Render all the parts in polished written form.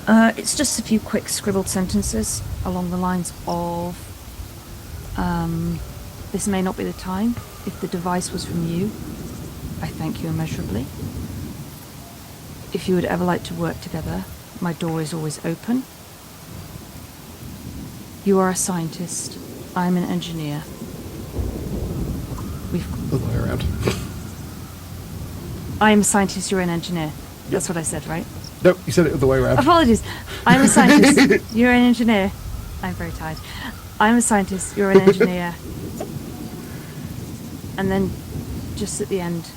It's just a few quick scribbled sentences along the lines of, this may not be the time. If the device was from you, I thank you immeasurably. If you would ever like to work together, my door is always open. You are a scientist. I'm an engineer. The other way around. I am a scientist, you're an engineer. That's what I said, right? No, you said it the way around. Apologies. I'm a scientist, you're an engineer. I'm very tired. I'm a scientist, you're an engineer. And then, just at the end,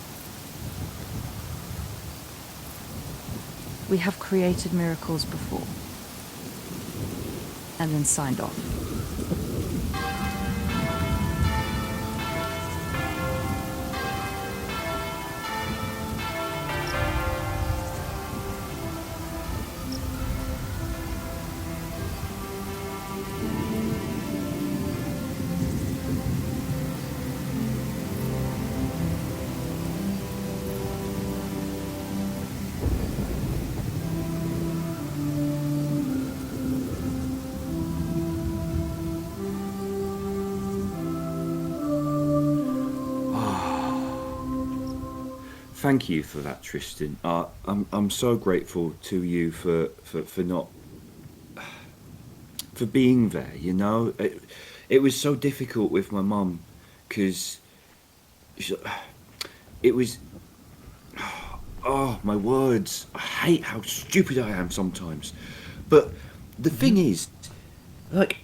we have created miracles before. And then signed off. Thank you for that, Tristan. I'm so grateful to you for not for being there. You know, it was so difficult with my mum because it was. Oh, my words! I hate how stupid I am sometimes. But the thing is, like,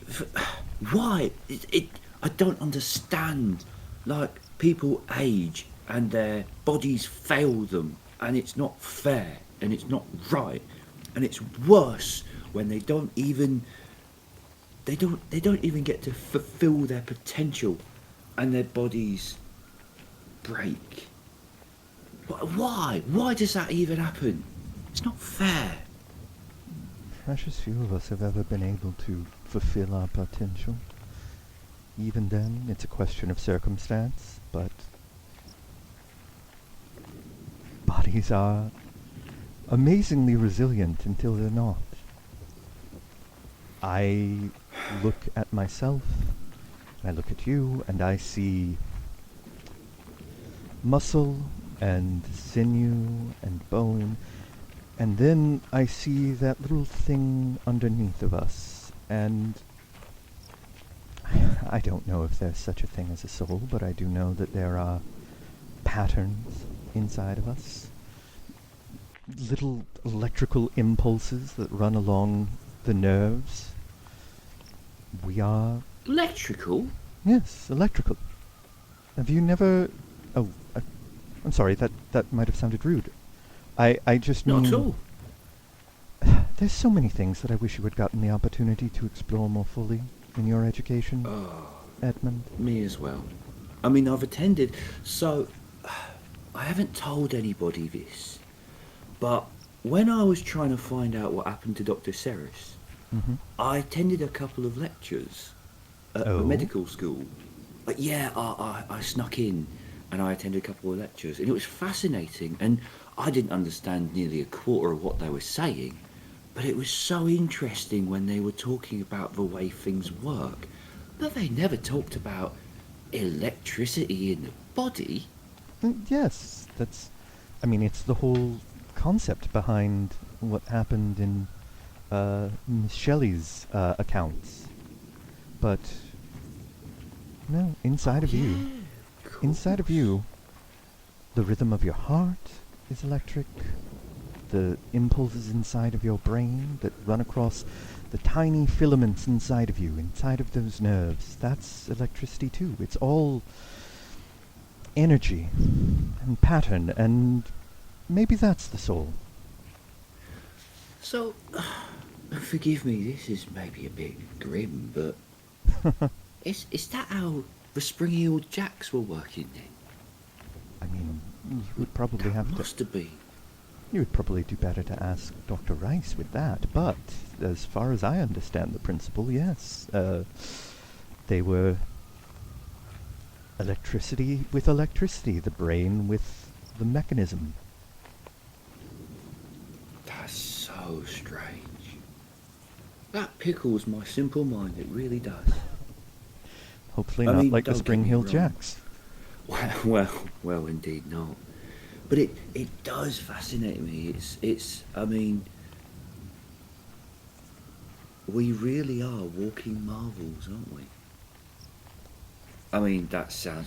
why? I don't understand. Like, people age and their bodies fail them, and it's not fair, and it's not right, and it's worse when they don't even get to fulfill their potential, and their bodies break. Why? Why does that even happen? It's not fair. Precious few of us have ever been able to fulfill our potential. Even then, it's a question of circumstance, but bodies are amazingly resilient until they're not. I look at myself, I look at you, and I see muscle and sinew and bone, and then I see that little thing underneath of us, and I don't know if there's such a thing as a soul, but I do know that there are patterns inside of us. Little electrical impulses that run along the nerves. We are... Electrical? Yes, electrical. Have you never... Oh, I'm sorry, that might have sounded rude. I just mean... Not at all. There's so many things that I wish you had gotten the opportunity to explore more fully in your education, Edmund. Me as well. I mean, I've attended, so I haven't told anybody this, but when I was trying to find out what happened to Dr. Ceres, I attended a couple of lectures at a medical school. But yeah, I snuck in and I attended a couple of lectures, and it was fascinating, and I didn't understand nearly a quarter of what they were saying, but it was so interesting when they were talking about the way things work. But they never talked about electricity in the body. Yes, that's... I mean, it's the whole concept behind what happened in Miss Shelley's accounts. But, no, inside of you... Inside of you, the rhythm of your heart is electric. The impulses inside of your brain that run across the tiny filaments inside of you, inside of those nerves, that's electricity too. It's all energy and pattern, and maybe that's the soul. So, forgive me, this is maybe a bit grim, but is that how the spring-heeled jacks were working then? I mean, you would probably have to... Must have been. You would probably do better to ask Dr. Rice with that, but as far as I understand the principle, yes. They were electricity with electricity, the brain with the mechanism. That's so strange. That pickles my simple mind, it really does. Hopefully I not mean, like the don't get Spring me Hill wrong. Jacks. Well, indeed not. But it does fascinate me. I mean, we really are walking marvels, aren't we? I mean,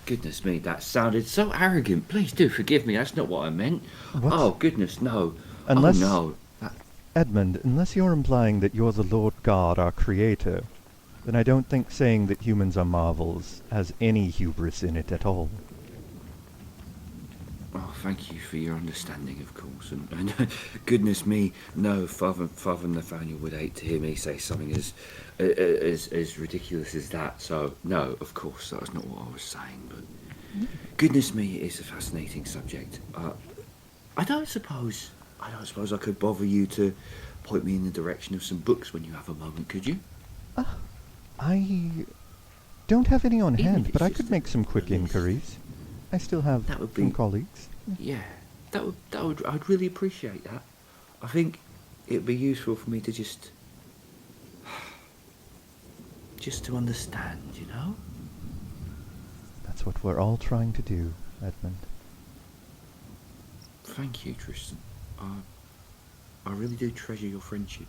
goodness me, that sounded so arrogant. Please do forgive me, that's not what I meant. What? Oh, goodness, no. Unless- Oh, no. Edmund, unless you're implying that you're the Lord God, our creator, then I don't think saying that humans are marvels has any hubris in it at all. Oh, thank you for your understanding, of course. And goodness me, no, Father Nathaniel would hate to hear me say something as ridiculous as that. So, no, of course, that was not what I was saying. But goodness me, it is a fascinating subject. I don't suppose I could bother you to point me in the direction of some books when you have a moment, could you? I don't have any on Even if hand, it's but I just could make some quick a list. inquiries. I still have That would some be- colleagues. Yeah, I'd really appreciate that. I think it'd be useful for me to just to understand, you know? That's what we're all trying to do, Edmund. Thank you, Tristan. I really do treasure your friendship.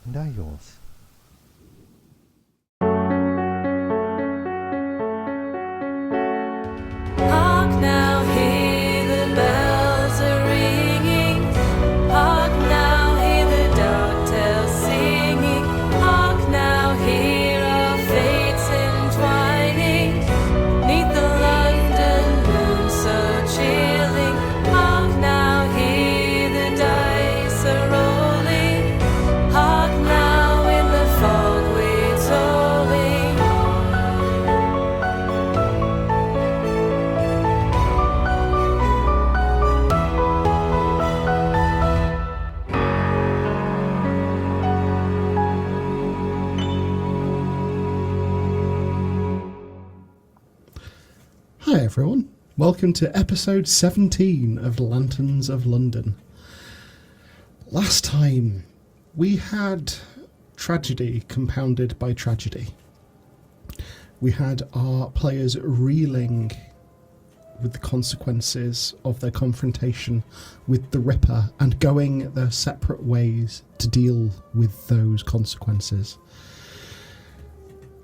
And I yours. Hark now, hear the bells are ringing. Hark now, hear the dovetails singing. Hark now, hear our fates entwining. 'Neath the London moon so chilling. Hark now, hear the dice are rolling. Hark now, in the fog we're tolling. Hi everyone, welcome to episode 17 of Lanterns of London. Last time we had tragedy compounded by tragedy. We had our players reeling with the consequences of their confrontation with the Ripper and going their separate ways to deal with those consequences.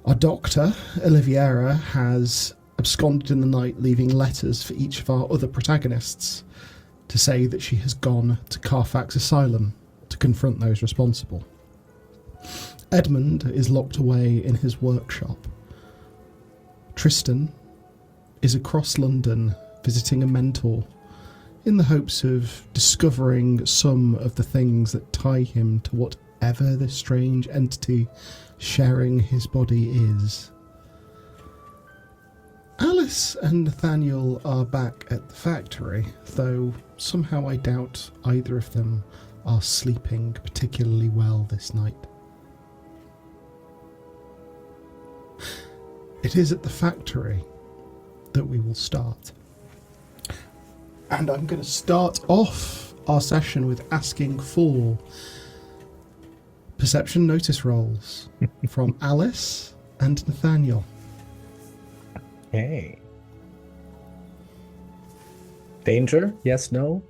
Our doctor, Oliviera, has absconded in the night, leaving letters for each of our other protagonists to say that she has gone to Carfax Asylum to confront those responsible. Edmund is locked away in his workshop. Tristan is across London visiting a mentor in the hopes of discovering some of the things that tie him to whatever this strange entity sharing his body is. Alice and Nathaniel are back at the factory, though somehow I doubt either of them are sleeping particularly well this night. It is at the factory that we will start. And I'm going to start off our session with asking for perception notice rolls from Alice and Nathaniel. Okay. Danger? Yes, no?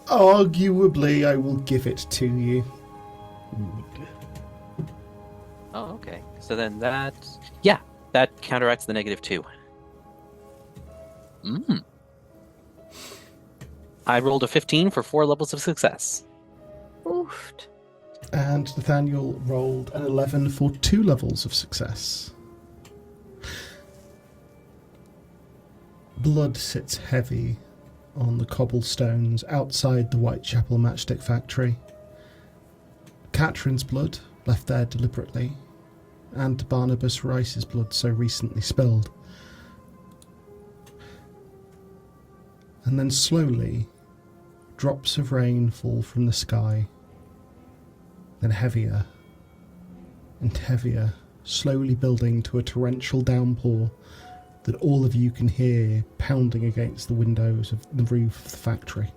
Arguably, I will give it to you. Oh, okay. So then that counteracts the -2. I rolled a 15 for 4 levels of success. Oofed. And Nathaniel rolled an 11 for 2 levels of success. Blood sits heavy on the cobblestones outside the Whitechapel matchstick factory. Catherine's blood, left there deliberately, and Barnabas Rice's blood so recently spilled. And then slowly, drops of rain fall from the sky, then heavier and heavier, slowly building to a torrential downpour that all of you can hear pounding against the windows of the roof of the factory.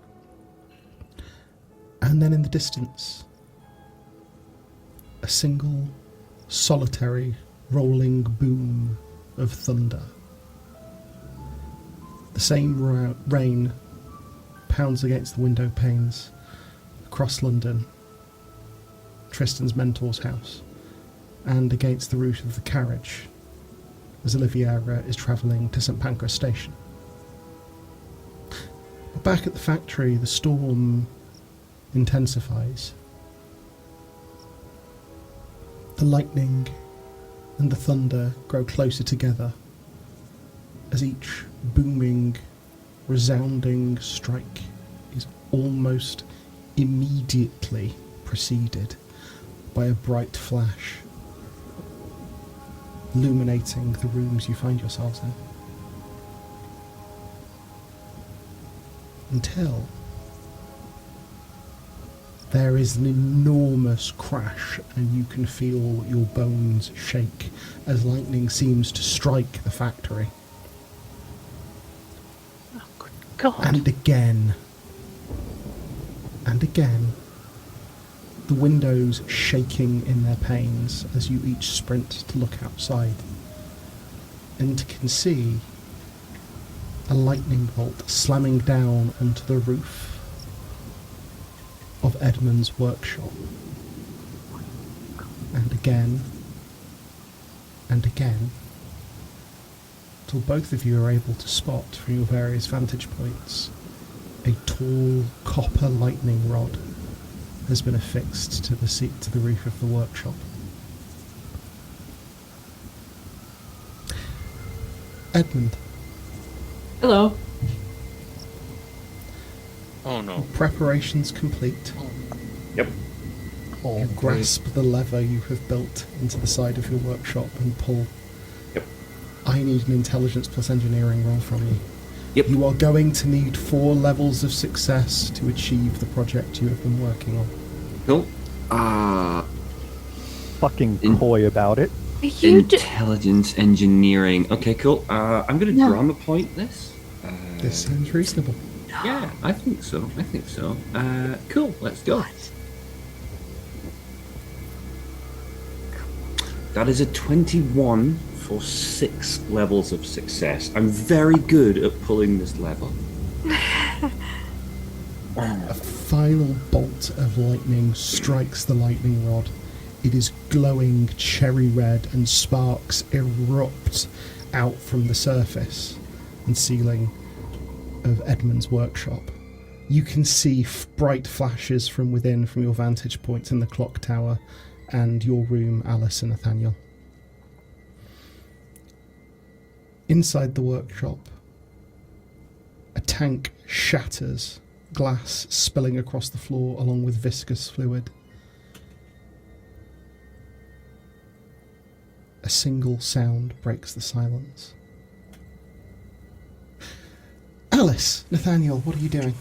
And then in the distance, a single, solitary, rolling boom of thunder. The same rain pounds against the window panes across London, Tristan's mentor's house, and against the roof of the carriage as Oliviera is travelling to St Pancras station. But back at the factory, the storm intensifies. The lightning and the thunder grow closer together as each booming, resounding strike is almost immediately preceded by a bright flash, illuminating the rooms you find yourselves in. Until there is an enormous crash and you can feel your bones shake as lightning seems to strike the factory. Oh, good God. And again. And again. The windows shaking in their panes as you each sprint to look outside. And can see a lightning bolt slamming down onto the roof of Edmund's workshop. And again. And again. Till both of you are able to spot from your various vantage points a tall copper lightning rod has been affixed to the seat to the roof of the workshop. Edmund. Hello. Oh no. Preparations complete. Yep. You grasp the lever you have built into the side of your workshop and pull. Yep. I need an intelligence plus engineering roll from you. Yep. You are going to need 4 levels of success to achieve the project you have been working on. Cool. Fucking coy about it. Intelligence engineering. Okay, cool. I'm going to drama point this. This seems reasonable. Yeah, I think so. Cool, let's go. That is a 21 for 6 levels of success. I'm very good at pulling this lever. A final bolt of lightning strikes the lightning rod. It is glowing cherry red and sparks erupt out from the surface and ceiling of Edmund's workshop. You can see bright flashes from within from your vantage points in the clock tower and your room, Alice and Nathaniel. Inside the workshop, a tank shatters, glass spilling across the floor along with viscous fluid. A single sound breaks the silence. Alice, Nathaniel, what are you doing?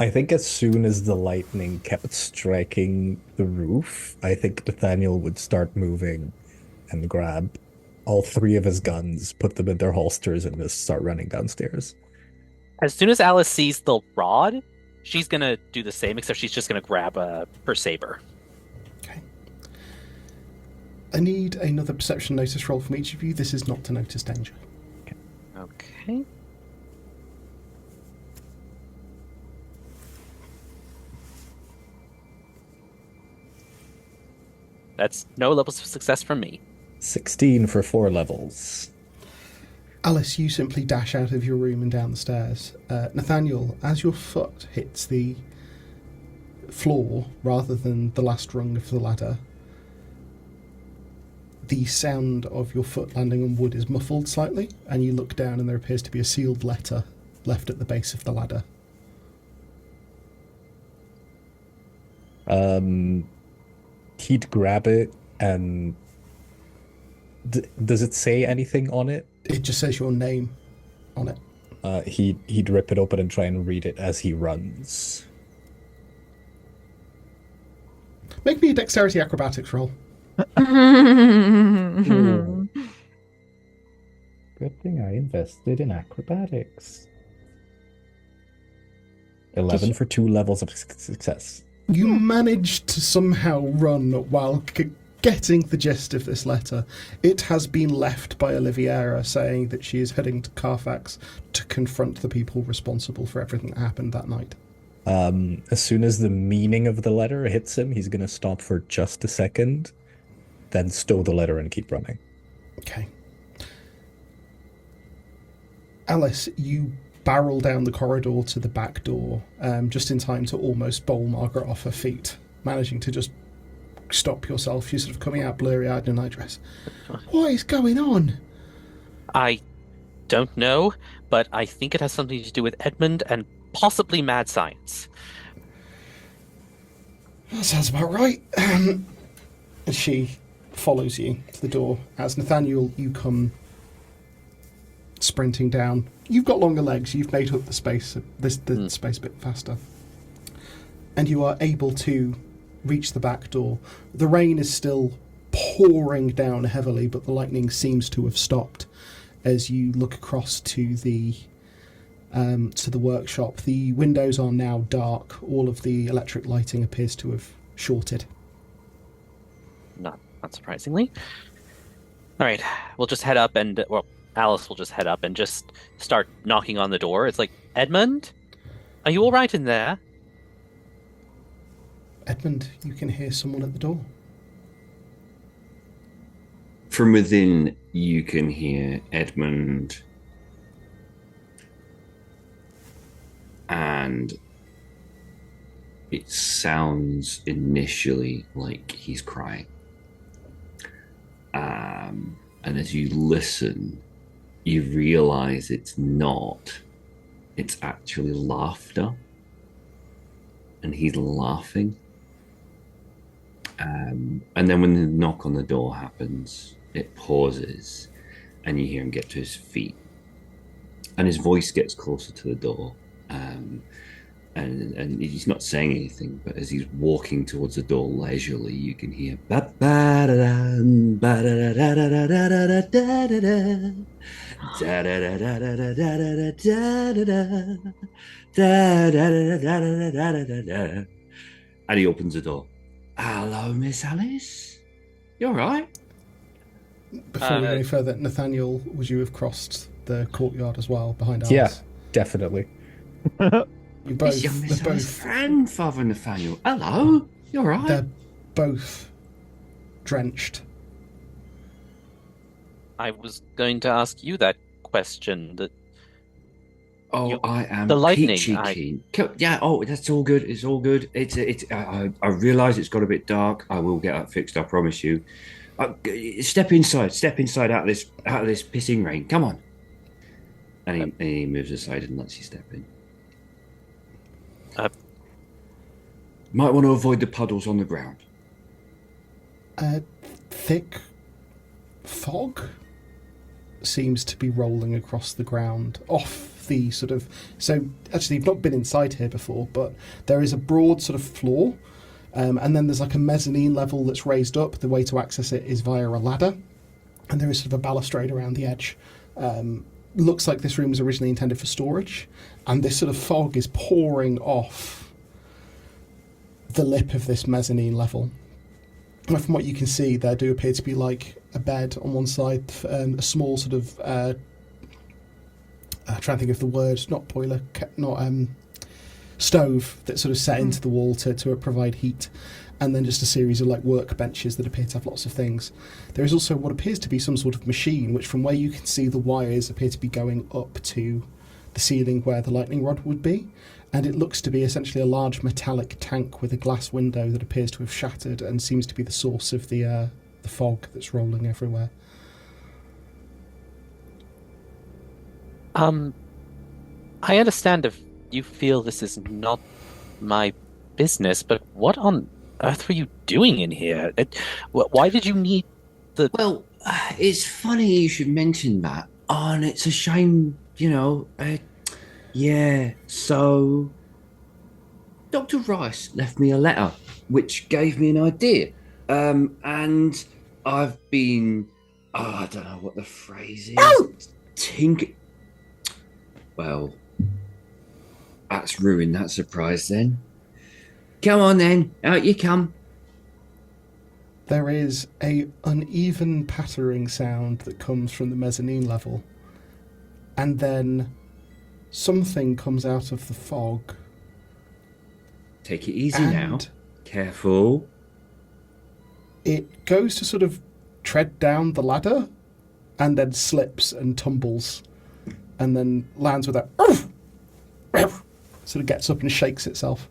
I think as soon as the lightning kept striking the roof, I think Nathaniel would start moving and grab all 3 of his guns, put them in their holsters, and just start running downstairs. As soon as Alice sees the rod, she's gonna do the same, except she's just gonna grab her saber. Okay. I need another perception notice roll from each of you. This is not to notice danger. Okay. That's no levels of success from me. 16 for 4 levels. Alice, you simply dash out of your room and down the stairs. Nathaniel, as your foot hits the floor rather than the last rung of the ladder, the sound of your foot landing on wood is muffled slightly, and you look down and there appears to be a sealed letter left at the base of the ladder. He'd grab it and... does it say anything on it? It just says your name on it. He'd rip it open and try and read it as he runs. Make me a dexterity acrobatics roll. Good thing I invested in acrobatics. 11 for 2 levels of success. You managed to somehow run while getting the gist of this letter. It has been left by Oliviera saying that she is heading to Carfax to confront the people responsible for everything that happened that night. As soon as the meaning of the letter hits him, he's going to stop for just a second, then stow the letter and keep running. Okay. Alice, you barrel down the corridor to the back door, just in time to almost bowl Margaret off her feet, managing to just stop yourself. You're sort of coming out blurry-eyed in a nightdress. What is going on? I don't know, but I think it has something to do with Edmund and possibly mad science. That sounds about right. And she follows you to the door. As Nathaniel, you come sprinting down. You've got longer legs. You've made up the space, space a bit faster. And you are able to reach the back door. The rain is still pouring down heavily, but the lightning seems to have stopped as you look across to the workshop. The windows are now dark. All of the electric lighting appears to have shorted. Not surprisingly. All right, we'll just head up and, well, Alice will just head up and just start knocking on the door. It's like, Edmund? Are you all right in there? Edmund, you can hear someone at the door. From within, you can hear Edmund and it sounds initially like he's crying. And as you listen, you realize it's not. It's actually laughter. And he's laughing. And then when the knock on the door happens, it pauses and you hear him get to his feet. And his voice gets closer to the door. And he's not saying anything, but as he's walking towards the door leisurely, you can hear and he opens the door. Hello, Miss Alice. You all right? Before we go any further, Nathaniel, would you have crossed the courtyard as well behind Alice? Yeah, definitely. You both, Miss young Miss Alice and Father Nathaniel. Hello. You all right? They're both drenched. I was going to ask you that question. I am the lightning. peachy keen. Yeah. Oh, that's all good. It's all good. I realise it's got a bit dark. I will get that fixed. I promise you. Step inside. Step inside out of this pissing rain. Come on. And he moves aside and lets you step in. Might want to avoid the puddles on the ground. Thick fog seems to be rolling across the ground off the sort of... So, actually, you've not been inside here before, but there is a broad sort of floor, and then there's like a mezzanine level that's raised up. The way to access it is via a ladder, and there is sort of a balustrade around the edge. Looks like this room was originally intended for storage, and this sort of fog is pouring off the lip of this mezzanine level. And from what you can see, there do appear to be like a bed on one side, a small sort of I'm trying to think of the word, not boiler, not stove that's sort of set into the wall to provide heat, and then just a series of like workbenches that appear to have lots of things. There is also what appears to be some sort of machine, which from where you can see the wires appear to be going up to the ceiling where the lightning rod would be, and it looks to be essentially a large metallic tank with a glass window that appears to have shattered and seems to be the source of the fog that's rolling everywhere. I understand if you feel this is not my business, but what on earth were you doing in here? Why did you need the... Well, it's funny you should mention that. Oh, and it's a shame, yeah, so Dr. Rice left me a letter, which gave me an idea. And I've been, I don't know what the phrase is. Well, That's ruined that surprise then. Come on then, out you come. There is a uneven pattering sound that comes from the mezzanine level, and then something comes out of the fog. Take it easy now. And Careful. it goes to sort of tread down the ladder, and then slips and tumbles, and then lands with that. Sort of gets up and shakes itself.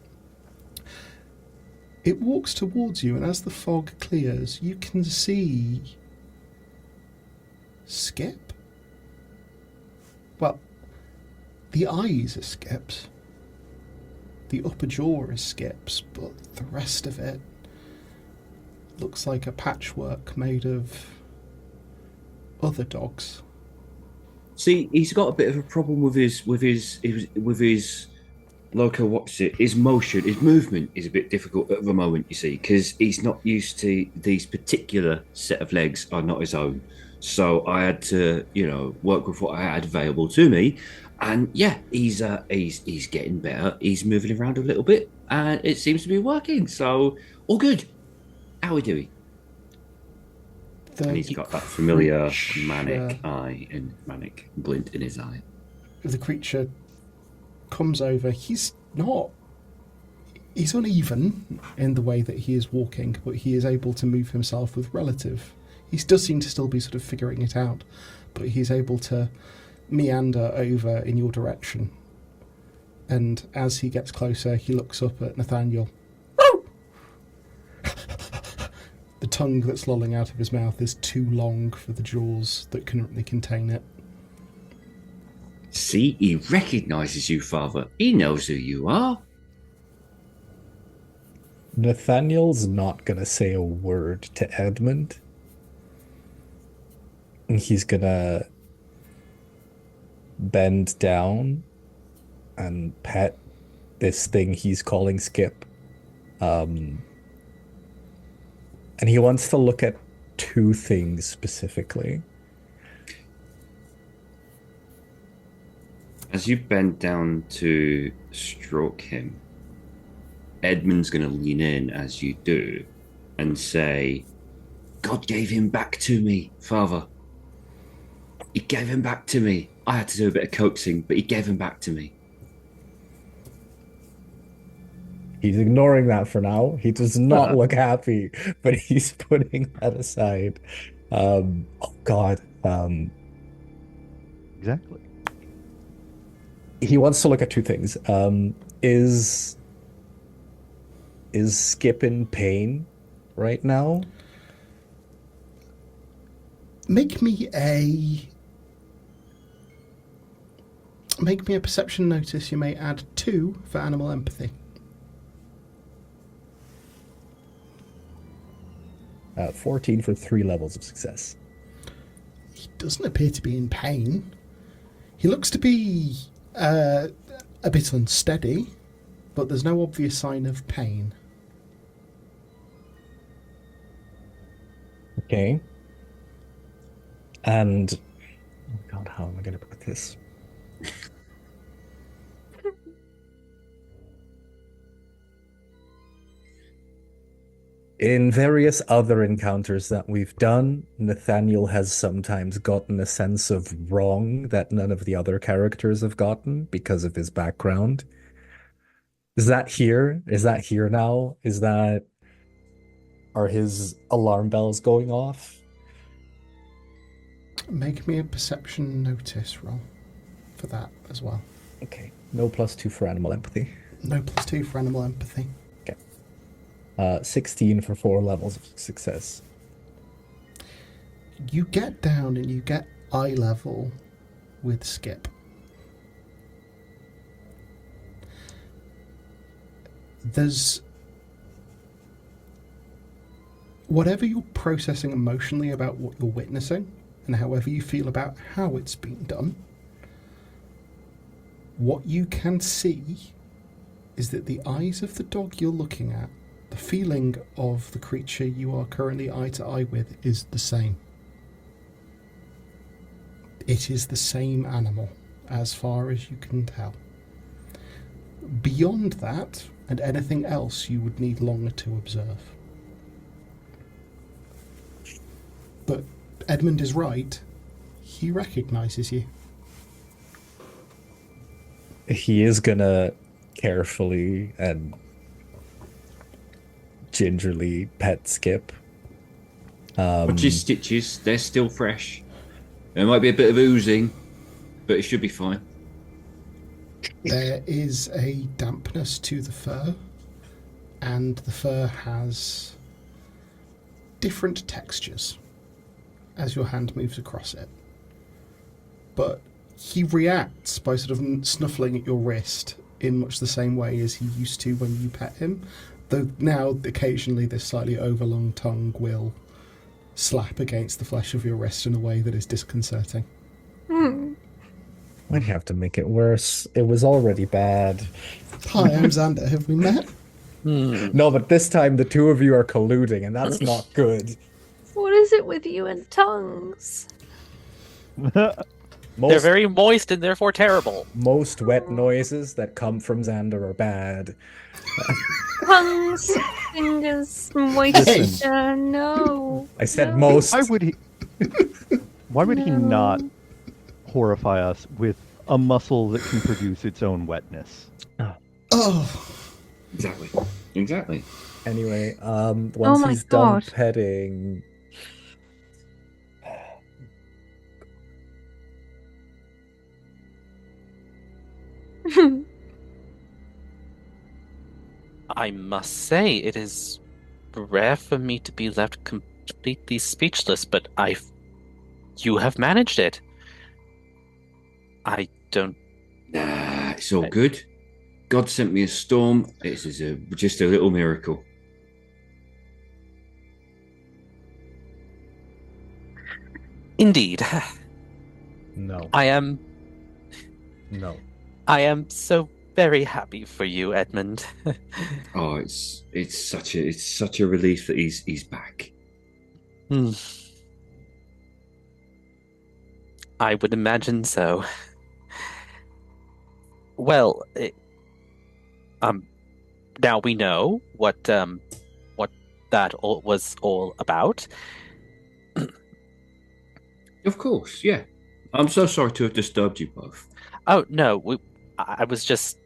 It walks towards you, and as the fog clears, you can see Skip. Well, the eyes are Skip's. The upper jaw is Skip's, but the rest of it looks like a patchwork made of other dogs. See, he's got a bit of a problem with his local, what's it? His motion, his movement is a bit difficult at the moment, you see, because he's not used to these particular set of legs are not his own. So I had to, work with what I had available to me, and yeah, he's getting better. He's moving around a little bit, and it seems to be working. So all good. How are we doing? And he's got that familiar manic eye and manic glint in his eye. The creature comes over. He's uneven in the way that he is walking, but he is able to move himself with relative. He does seem to still be sort of figuring it out, but he's able to meander over in your direction. And as he gets closer, he looks up at Nathaniel. The tongue that's lolling out of his mouth is too long for the jaws that currently contain it. See, he recognises you, Father. He knows who you are. Nathaniel's not going to say a word to Edmund. And he's going to bend down and pet this thing he's calling Skip. And he wants to look at two things specifically. As you bend down to stroke him, Edmund's going to lean in as you do and say, God gave him back to me, Father. He gave him back to me. I had to do a bit of coaxing, but he gave him back to me. He's ignoring that for now. He does not look happy, but he's putting that aside. Oh, God. Exactly. He wants to look at two things. Is Skip in pain right now? Make me a perception notice. You may add 2 for animal empathy. 14 for 3 levels of success. He doesn't appear to be in pain. He looks to be a bit unsteady, but there's no obvious sign of pain. Okay. And oh God, how am I going to put this? In various other encounters that we've done, Nathaniel has sometimes gotten a sense of wrong that none of the other characters have gotten because of his background. Is that here? Is that here now? Are his alarm bells going off? Make me a perception notice roll for that as well. Okay. No +2 for animal empathy. No +2 for animal empathy. 16 for 4 levels of success. You get down and you get eye level with Skip. There's whatever you're processing emotionally about what you're witnessing, and however you feel about how it's been done, what you can see is that the eyes of the dog you're looking at, the feeling of the creature you are currently eye to eye with, is the same. It is the same animal, as far as you can tell. Beyond that, and anything else you would need longer to observe. But Edmund is right. He recognises you. He is gonna carefully and gingerly pet Skip. Watch his stitches, they're still fresh. There might be a bit of oozing, but it should be fine. There is a dampness to the fur, and the fur has different textures as your hand moves across it. But he reacts by sort of snuffling at your wrist in much the same way as he used to when you pet him, though now occasionally this slightly overlong tongue will slap against the flesh of your wrist in a way that is disconcerting. Why'd you have to make it worse? It was already bad. Hi, I'm Xander. Have we met? No, but this time the two of you are colluding, and that's not good. What is it with you and tongues? They're Most, very moist and therefore terrible. most wet noises that come from Xander are bad. Tongues, fingers, moisture, no. I said no. most. Why would he? Why would he not horrify us with a muscle that can produce its own wetness? Oh, Exactly. Anyway, once my he's done God. petting, I must say, it is rare for me to be left completely speechless, but you have managed it. I don't. Nah, it's all good. God sent me a storm. This is just a little miracle. Indeed. no. I am so very happy for you, Edmund. Oh, it's such a relief that he's back. I would imagine so. Well, now we know what that was all about. Of course, yeah. I'm so sorry to have disturbed you both. Oh no, I was just,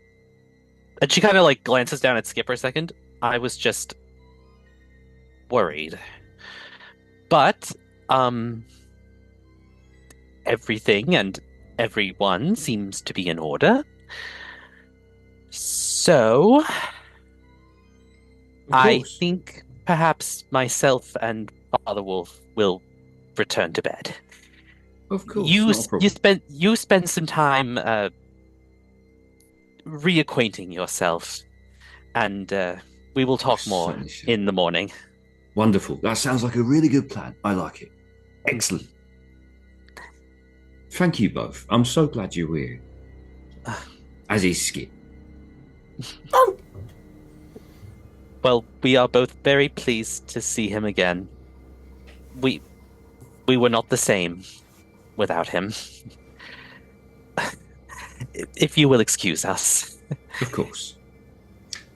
and she kind of like glances down at Skip for a second. I was just worried, but everything and everyone seems to be in order. So I think perhaps myself and Father Wolf will return to bed. Of course, You spend some time reacquainting yourself, and we will talk more Certainly shall. in the morning. Wonderful. That sounds like a really good plan. I like it. Excellent. Thank you both. I'm so glad you're here. As is Skip. Well, we are both very pleased to see him again. We were not the same without him. If you will excuse us. Of course.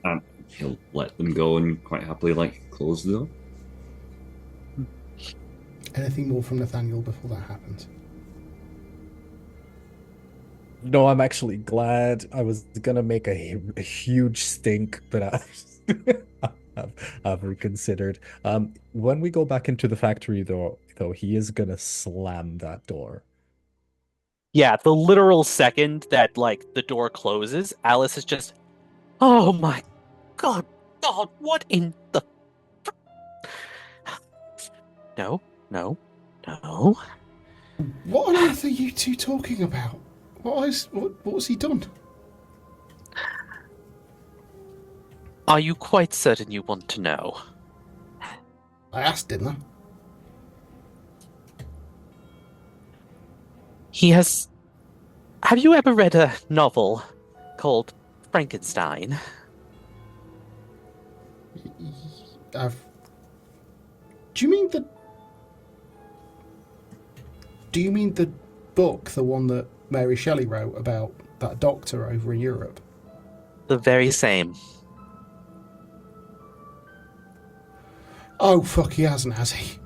And he'll let them go and quite happily close the door. anything more from Nathaniel before that happens? No, I'm actually glad. I was gonna make a huge stink, but I've reconsidered. When we go back into the factory, though, he is gonna slam that door. Yeah, the literal second that the door closes, Alice is just, oh my God, what in the? No. What on earth are you two talking about? What's he done? Are you quite certain you want to know? I asked, didn't I? He has. Have you ever read a novel called Frankenstein? Do you mean the book, the one that Mary Shelley wrote about that doctor over in Europe? The very same. Oh, fuck, he hasn't, has he?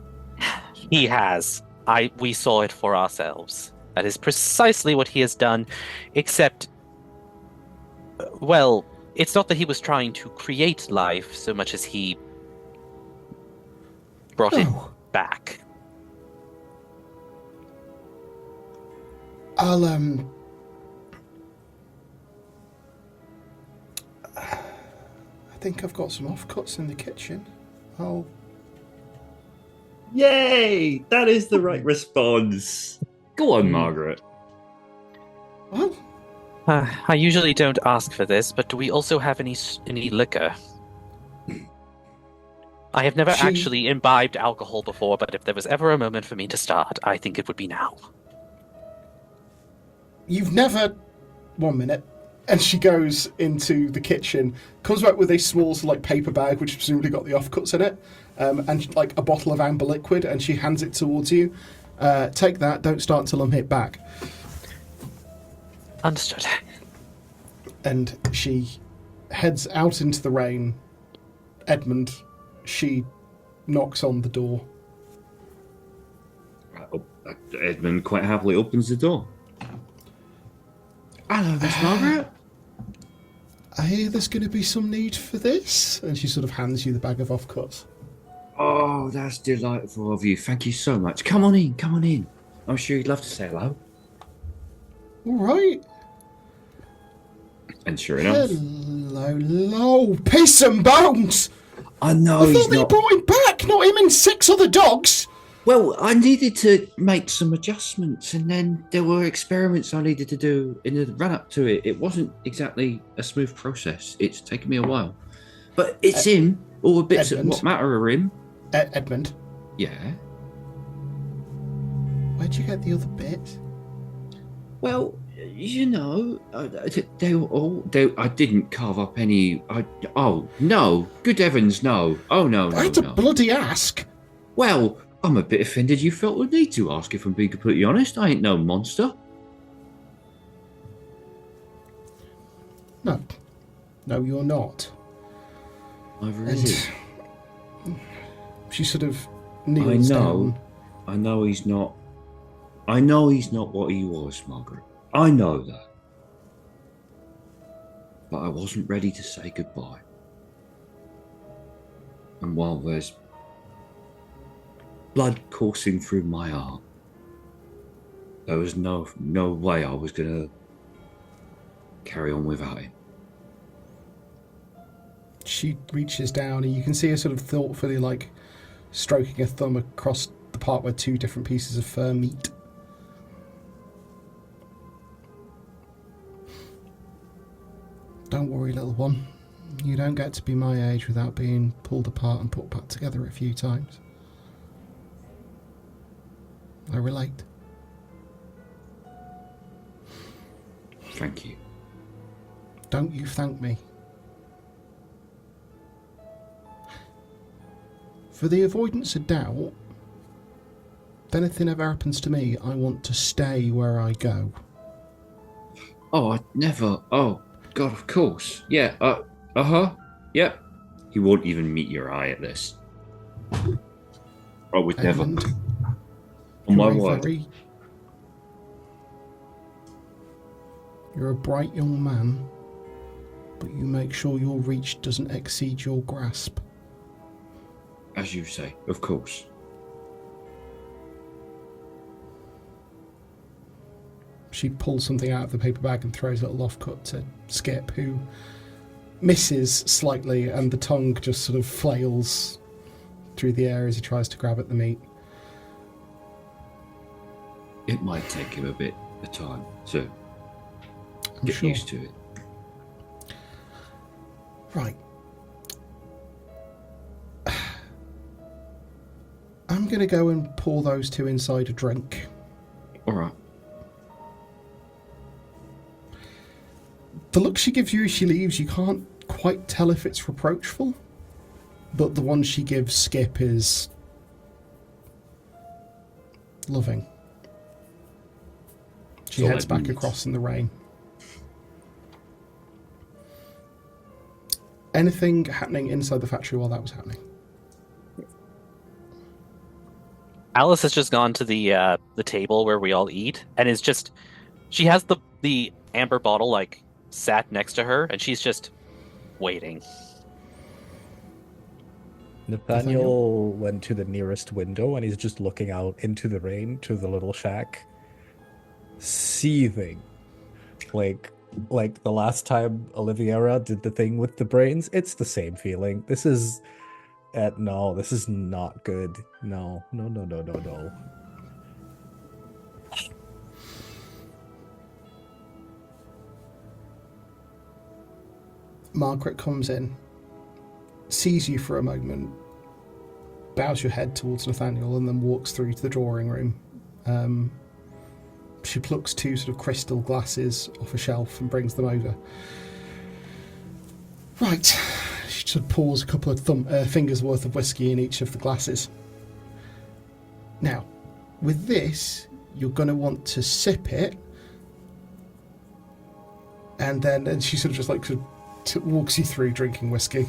He has. We saw it for ourselves. That is precisely what he has done, except, well, it's not that he was trying to create life so much as he brought it back. I'll, I think I've got some offcuts in the kitchen. Yay! That is the right response. Go on, Margaret. What? I usually don't ask for this, but do we also have any liquor? I have never actually imbibed alcohol before, but if there was ever a moment for me to start, I think it would be now. You've never... 1 minute. And she goes into the kitchen, comes back with a small paper bag, which presumably got the offcuts in it, and like a bottle of amber liquid, and she hands it towards you. Take that, don't start until I'm hit back. Understood. And she heads out into the rain. Edmund, she knocks on the door. Edmund quite happily opens the door. Hello, Miss Margaret. I hear there's going to be some need for this. And she sort of hands you the bag of offcuts. Oh, that's delightful of you. Thank you so much. Come on in, come on in. I'm sure you'd love to say hello. All right. And sure enough... Hello, piss and bones! I know I thought they brought him back, not him and 6 other dogs! Well, I needed to make some adjustments, and then there were experiments I needed to do in the run-up to it. It wasn't exactly a smooth process. It's taken me a while. But it's him. All the bits that what matter are him. Edmund? Yeah? Where'd you get the other bit? Well, you know, they were all... I didn't carve up any... oh, no. Good heavens, no. Oh, no, I had to bloody ask. Well... I'm a bit offended you felt the need to ask, if I'm being completely honest. I ain't no monster. No. No, you're not. Neither is he. She sort of kneels down. I know he's not... I know he's not what he was, Margaret. I know that. But I wasn't ready to say goodbye. And while there's blood coursing through my arm, there was no way I was going to carry on without him. She reaches down and you can see her sort of thoughtfully stroking her thumb across the part where 2 different pieces of fur meet. Don't worry, little one. You don't get to be my age without being pulled apart and put back together a few times. I relate. Thank you. Don't you thank me. For the avoidance of doubt, if anything ever happens to me, I want to stay where I go. Oh, I never... Oh, God, of course. Yeah, uh-huh. Yep. He won't even meet your eye at this. I would never. On my word. You're a bright young man, but you make sure your reach doesn't exceed your grasp. As you say, of course. She pulls something out of the paper bag and throws a little offcut to Skip, who misses slightly, and the tongue just sort of flails through the air as he tries to grab at the meat. It might take him a bit of time to get used to it. Right. I'm going to go and pour those 2 inside a drink. All right. The look she gives you as she leaves, you can't quite tell if it's reproachful, but the one she gives Skip is loving. She heads back across in the rain. Anything happening inside the factory while that was happening? Alice has just gone to the table where we all eat, and is just she has the amber bottle like sat next to her, and she's just waiting. Nathaniel went to the nearest window and he's just looking out into the rain to the little shack, seething. Like the last time Oliviera did the thing with the brains, it's the same feeling. This is no, this is not good. No. Margaret comes in, sees you for a moment, bows your head towards Nathaniel, and then walks through to the drawing room. She plucks two sort of crystal glasses off a shelf and brings them over. Right. She sort of pours a couple of fingers worth of whiskey in each of the glasses. Now, with this, you're going to want to sip it, and she sort of just like walks you through drinking whiskey.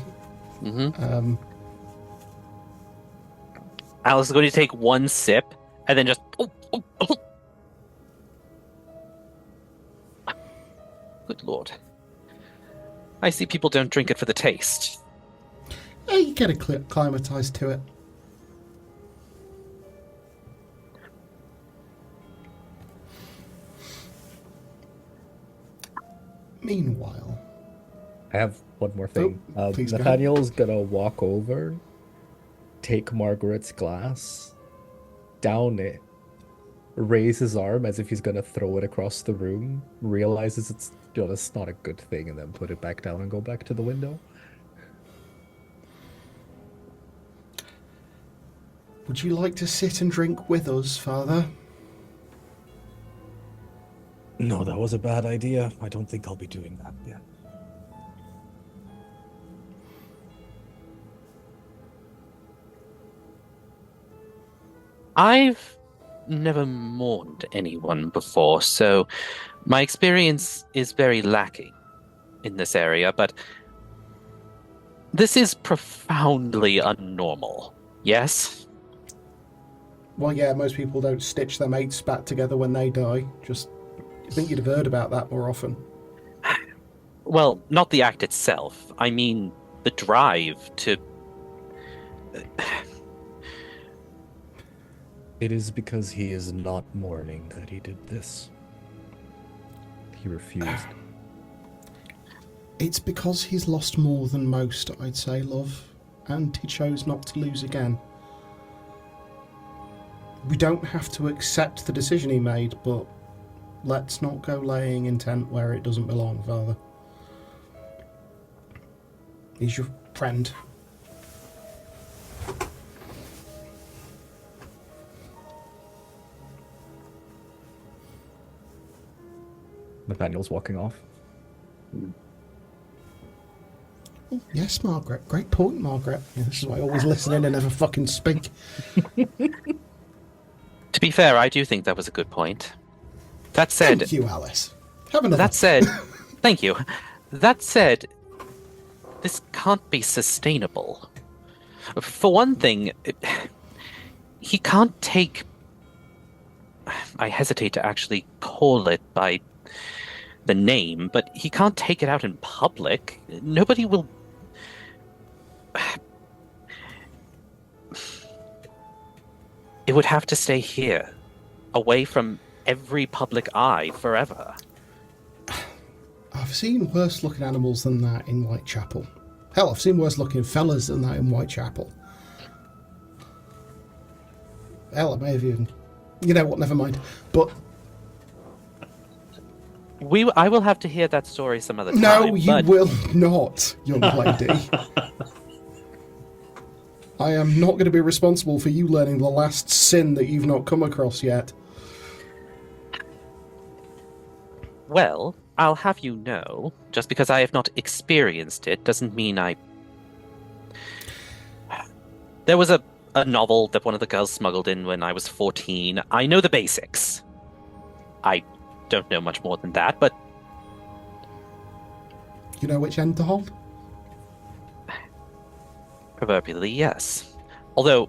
Mm-hmm. Alice is going to take one sip and then just. Good lord. I see people don't drink it for the taste. Yeah, you get acclimatized to it. Meanwhile, I have one more thing. Please Nathaniel's gonna walk over, take Margaret's glass, down it, raise his arm as if he's gonna throw it across the room, realizes it's that's not a good thing, and then put it back down and go back to the window. Would you like to sit and drink with us, Father? No, that was a bad idea. I don't think I'll be doing that yet. I've never mourned anyone before, so my experience is very lacking in this area, but this is profoundly unnormal, yes? Well, yeah, most people don't stitch their mates back together when they die. Just, I think you'd have heard about that more often. Well, not the act itself. I mean, the drive to... It is because he is not mourning that he did this. He refused. It's because he's lost more than most, I'd say, love. And he chose not to lose again. We don't have to accept the decision he made, but let's not go laying intent where it doesn't belong, Father. He's your friend. Nathaniel's walking off. Yes, Margaret. Great point, Margaret. Yeah, this is why I always listen in and never fucking speak. To be fair, I do think that was a good point. That said... Thank you, Alice. Have another. That said... Thank you. That said, this can't be sustainable. For one thing, he can't take... I hesitate to actually call it by the name, but he can't take it out in public. Nobody will... It would have to stay here, away from every public eye forever. I've seen worse looking animals than that in Whitechapel. Hell, I've seen worse looking fellas than that in Whitechapel. Hell, I may have even... You know what, never mind. But... I will have to hear that story some other time. No, you will not, young lady. I am not going to be responsible for you learning the last sin that you've not come across yet. Well, I'll have you know, just because I have not experienced it doesn't mean I... There was a novel that one of the girls smuggled in when I was 14. I know the basics. I don't know much more than that, but... You know which end to hold? Proverbially, yes. Although,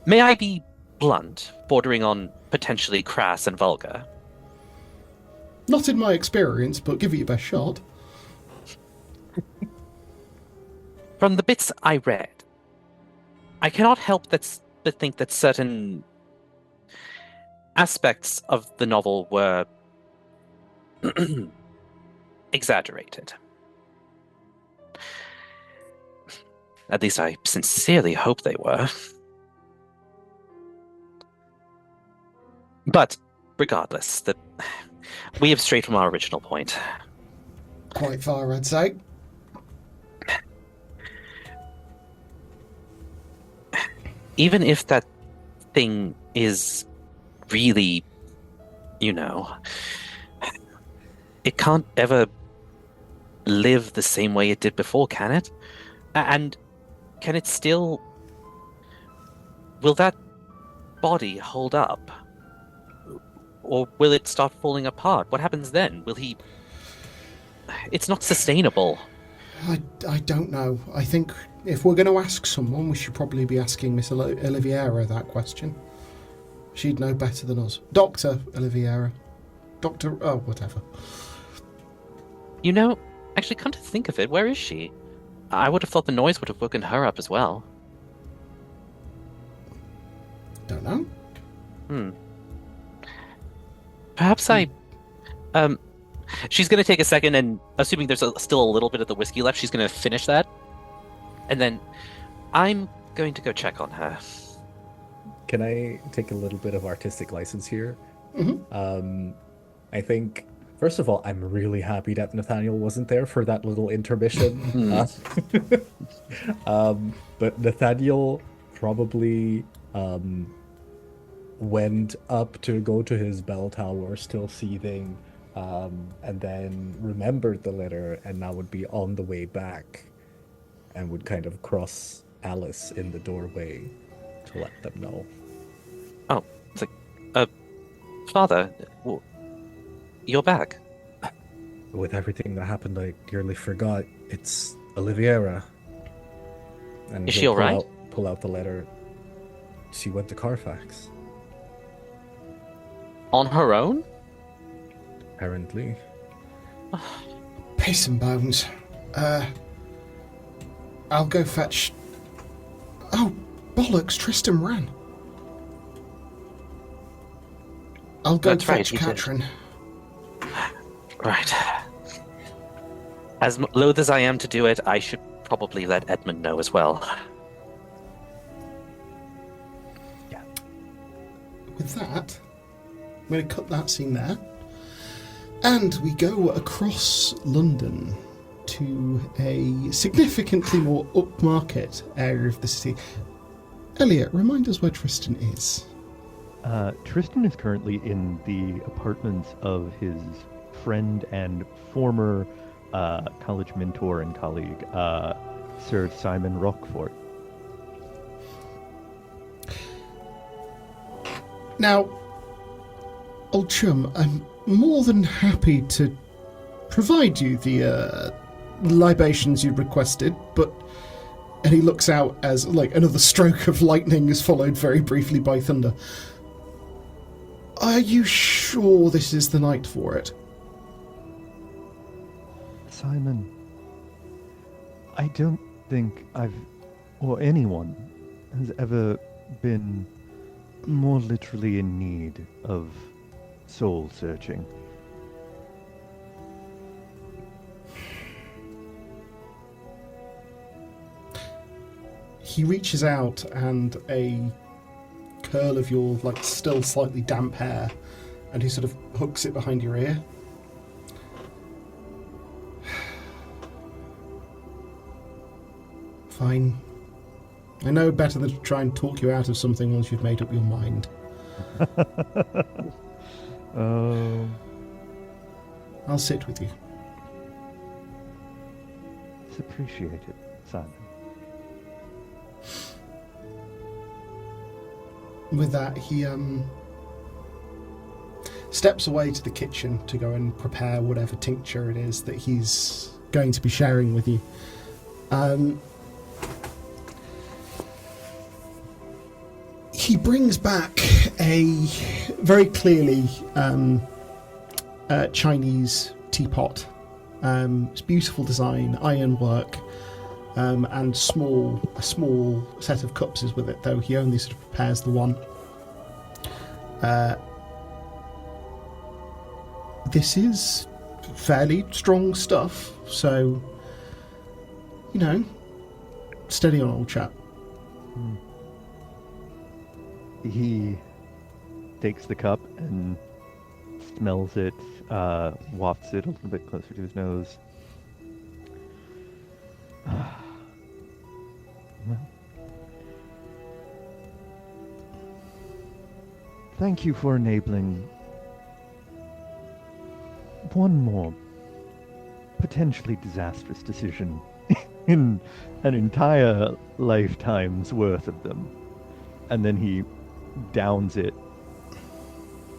may I be blunt, bordering on potentially crass and vulgar? Not in my experience, but give it your best shot. From the bits I read, I cannot help but think that certain aspects of the novel were exaggerated. At least I sincerely hope they were. But regardless, we have strayed from our original point. Quite far, I'd say. Even if that thing is really, it can't ever live the same way it did before, can it? And can it still... Will that body hold up? Or will it start falling apart? What happens then? Will he... It's not sustainable. I don't know. I think if we're going to ask someone, we should probably be asking Miss Oliviera that question. She'd know better than us. Dr. Oliviera. Dr... Oh, whatever. Actually, come to think of it, where is she? I would have thought the noise would have woken her up as well. Don't know. Perhaps she's going to take a second, and assuming there's still a little bit of the whiskey left, she's going to finish that. And then I'm going to go check on her. Can I take a little bit of artistic license here? Mm-hmm. I think, first of all, I'm really happy that Nathaniel wasn't there for that little intermission. But Nathaniel probably went up to go to his bell tower, still seething, and then remembered the letter, and now would be on the way back, and would kind of cross Alice in the doorway to let them know. Oh, it's like, Father, you're back. With everything that happened, I nearly forgot. It's Oliviera. And is she all right? Pull out the letter. She went to Carfax. On her own? Apparently. Piss and bones. I'll go fetch... Oh, bollocks, Tristan ran. I'll go fetch Katrin. Right. As loath as I am to do it, I should probably let Edmund know as well. Yeah. With that, I'm going to cut that scene there. And we go across London to a significantly more upmarket area of the city. Elliot, remind us where Tristan is. Tristan is currently in the apartments of his friend and former college mentor and colleague, Sir Simon Rockfort. Now, old chum, I'm more than happy to provide you the libations you requested, but... And he looks out as, like, another stroke of lightning is followed very briefly by thunder. Are you sure this is the night for it? Simon, I don't think or anyone has ever been more literally in need of soul searching. He reaches out and a curl of your, like, still slightly damp hair, and he sort of hooks it behind your ear. Fine. I know better than to try and talk you out of something once you've made up your mind. I'll sit with you. It's appreciated, Simon. With that, he steps away to the kitchen to go and prepare whatever tincture it is that he's going to be sharing with you. He brings back a very clearly Chinese teapot. It's beautiful design, ironwork, and a small set of cups is with it, though he only sort of prepares the one. This is fairly strong stuff, so, steady on, old chap. He takes the cup and smells it, wafts it a little bit closer to his nose. Well, thank you for enabling one more potentially disastrous decision in an entire lifetime's worth of them. And then he downs it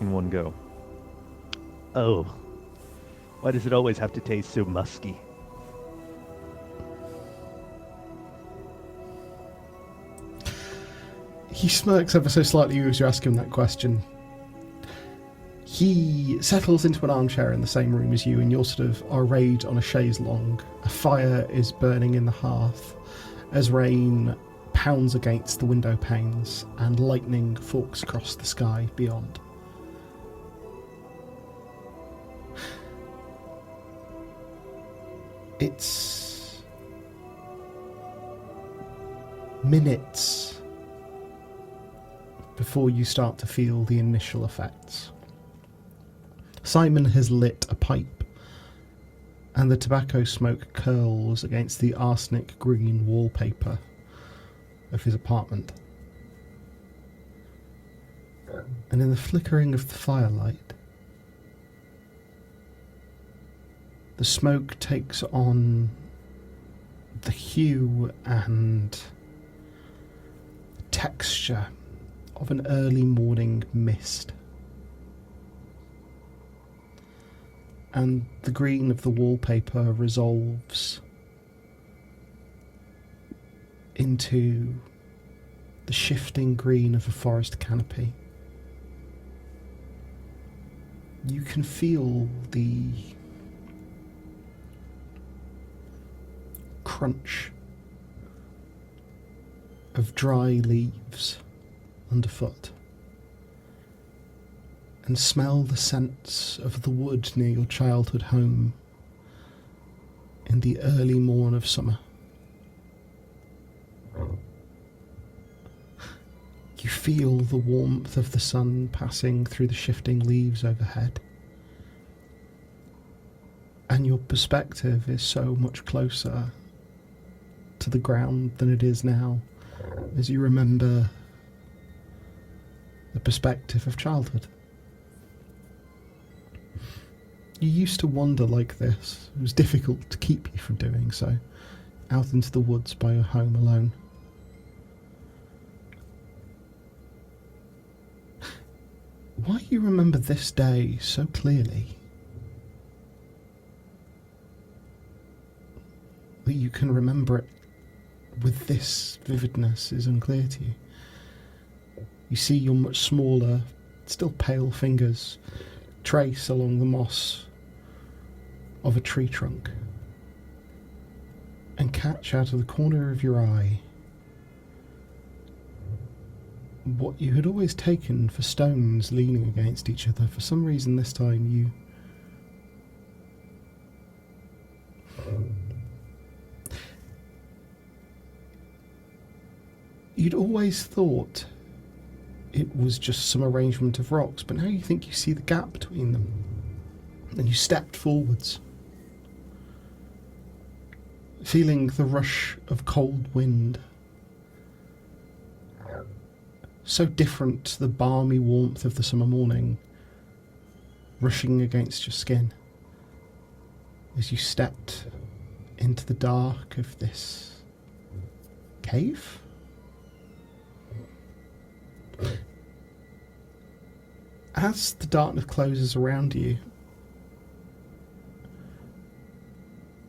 in one go. Oh, why does it always have to taste so musky? He smirks ever so slightly as you ask him that question. He settles into an armchair in the same room as you, and you're sort of arrayed on a chaise longue. A fire is burning in the hearth as rain pounds against the window panes and lightning forks across the sky beyond. It's minutes before you start to feel the initial effects. Simon has lit a pipe, and the tobacco smoke curls against the arsenic green wallpaper of his apartment. And in the flickering of the firelight, the smoke takes on the hue and texture of an early morning mist. And the green of the wallpaper resolves into the shifting green of a forest canopy. You can feel the crunch of dry leaves underfoot, and smell the scents of the wood near your childhood home in the early morn of summer. You feel the warmth of the sun passing through the shifting leaves overhead, and your perspective is so much closer to the ground than it is now, as you remember the perspective of childhood. You used to wander like this. It was difficult to keep you from doing so, out into the woods by your home alone. Why you remember this day so clearly that you can remember it with this vividness is unclear to you. You see your much smaller, still pale fingers trace along the moss of a tree trunk and catch out of the corner of your eye what you had always taken for stones leaning against each other. For some reason this time you'd always thought it was just some arrangement of rocks, but now you think you see the gap between them. And you stepped forwards, feeling the rush of cold wind, so different to the balmy warmth of the summer morning, rushing against your skin as you stepped into the dark of this cave. As the darkness closes around you,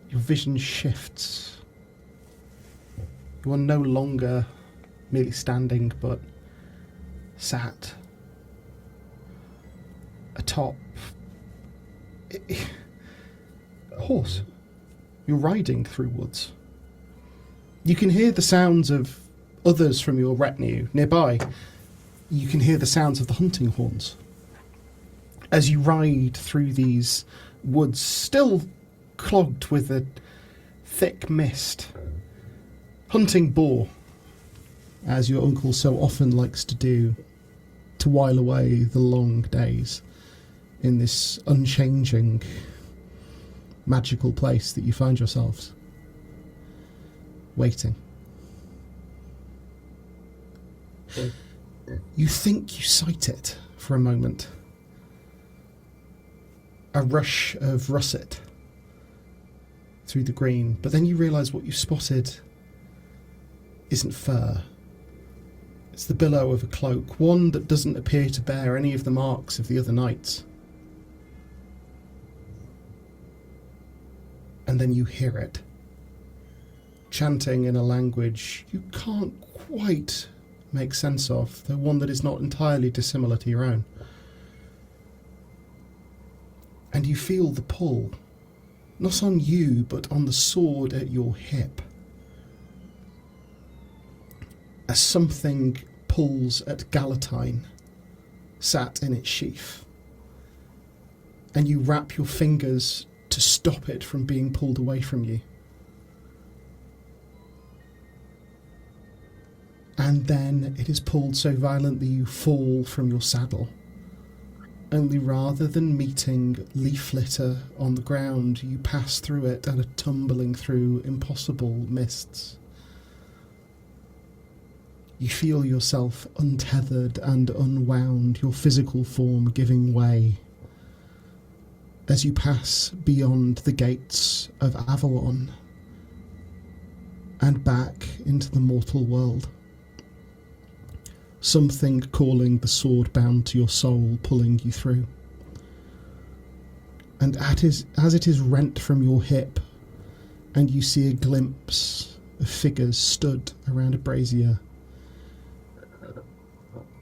your vision shifts You are no longer merely standing, but sat atop a horse. You're riding through woods. You can hear the sounds of others from your retinue nearby. You can hear the sounds of the hunting horns. As you ride through these woods, still clogged with a thick mist, hunting boar, as your uncle so often likes to do, to while away the long days in this unchanging, magical place that you find yourselves waiting. You think you sight it for a moment. A rush of russet through the green, but then you realise what you've spotted isn't fur. It's the billow of a cloak, one that doesn't appear to bear any of the marks of the other knights. And then you hear it, chanting in a language you can't quite make sense of, though one that is not entirely dissimilar to your own. And you feel the pull, not on you, but on the sword at your hip, as something pulls at Galatine, sat in its sheath, and you wrap your fingers to stop it from being pulled away from you. And then it is pulled so violently you fall from your saddle. Only rather than meeting leaf litter on the ground, you pass through it and are tumbling through impossible mists. You feel yourself untethered and unwound, your physical form giving way, as you pass beyond the gates of Avalon and back into the mortal world. Something calling the sword bound to your soul, pulling you through. And as it is rent from your hip, and you see a glimpse of figures stood around a brazier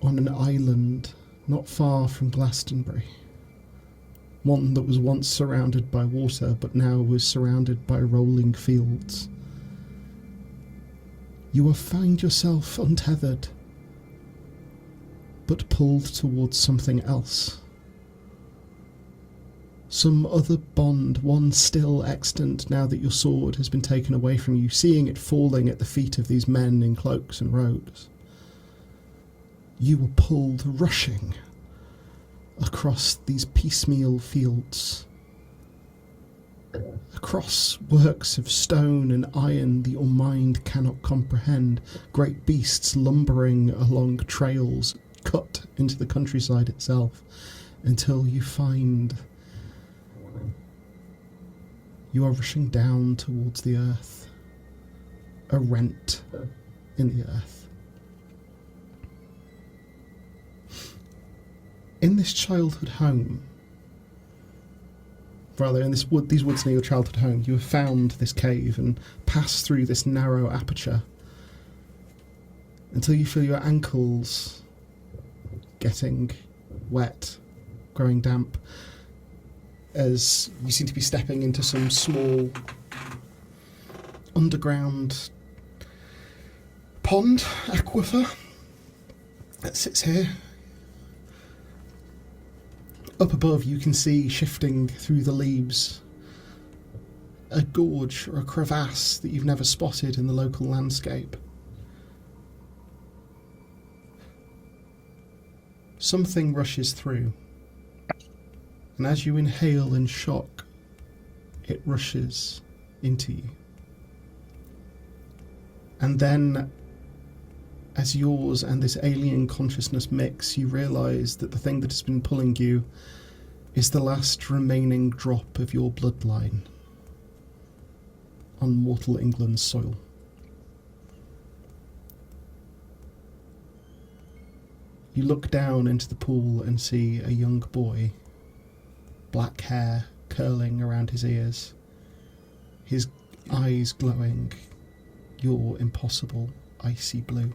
on an island not far from Glastonbury. One that was once surrounded by water, but now was surrounded by rolling fields. You will find yourself untethered, but pulled towards something else. Some other bond, one still extant now that your sword has been taken away from you, seeing it falling at the feet of these men in cloaks and robes. You were pulled, rushing across these piecemeal fields, across works of stone and iron that your mind cannot comprehend, great beasts lumbering along trails cut into the countryside itself, until you find you are rushing down towards the earth, a rent in the earth. In this childhood home, rather in these woods near your childhood home, you have found this cave and passed through this narrow aperture until you feel your ankles getting wet, growing damp, as you seem to be stepping into some small underground pond, aquifer, that sits here. Up above you can see, shifting through the leaves, a gorge or a crevasse that you've never spotted in the local landscape. Something rushes through, and as you inhale in shock, it rushes into you. And then, as yours and this alien consciousness mix, you realise that the thing that has been pulling you is the last remaining drop of your bloodline on mortal England's soil. You look down into the pool and see a young boy, black hair curling around his ears, his eyes glowing your impossible icy blue.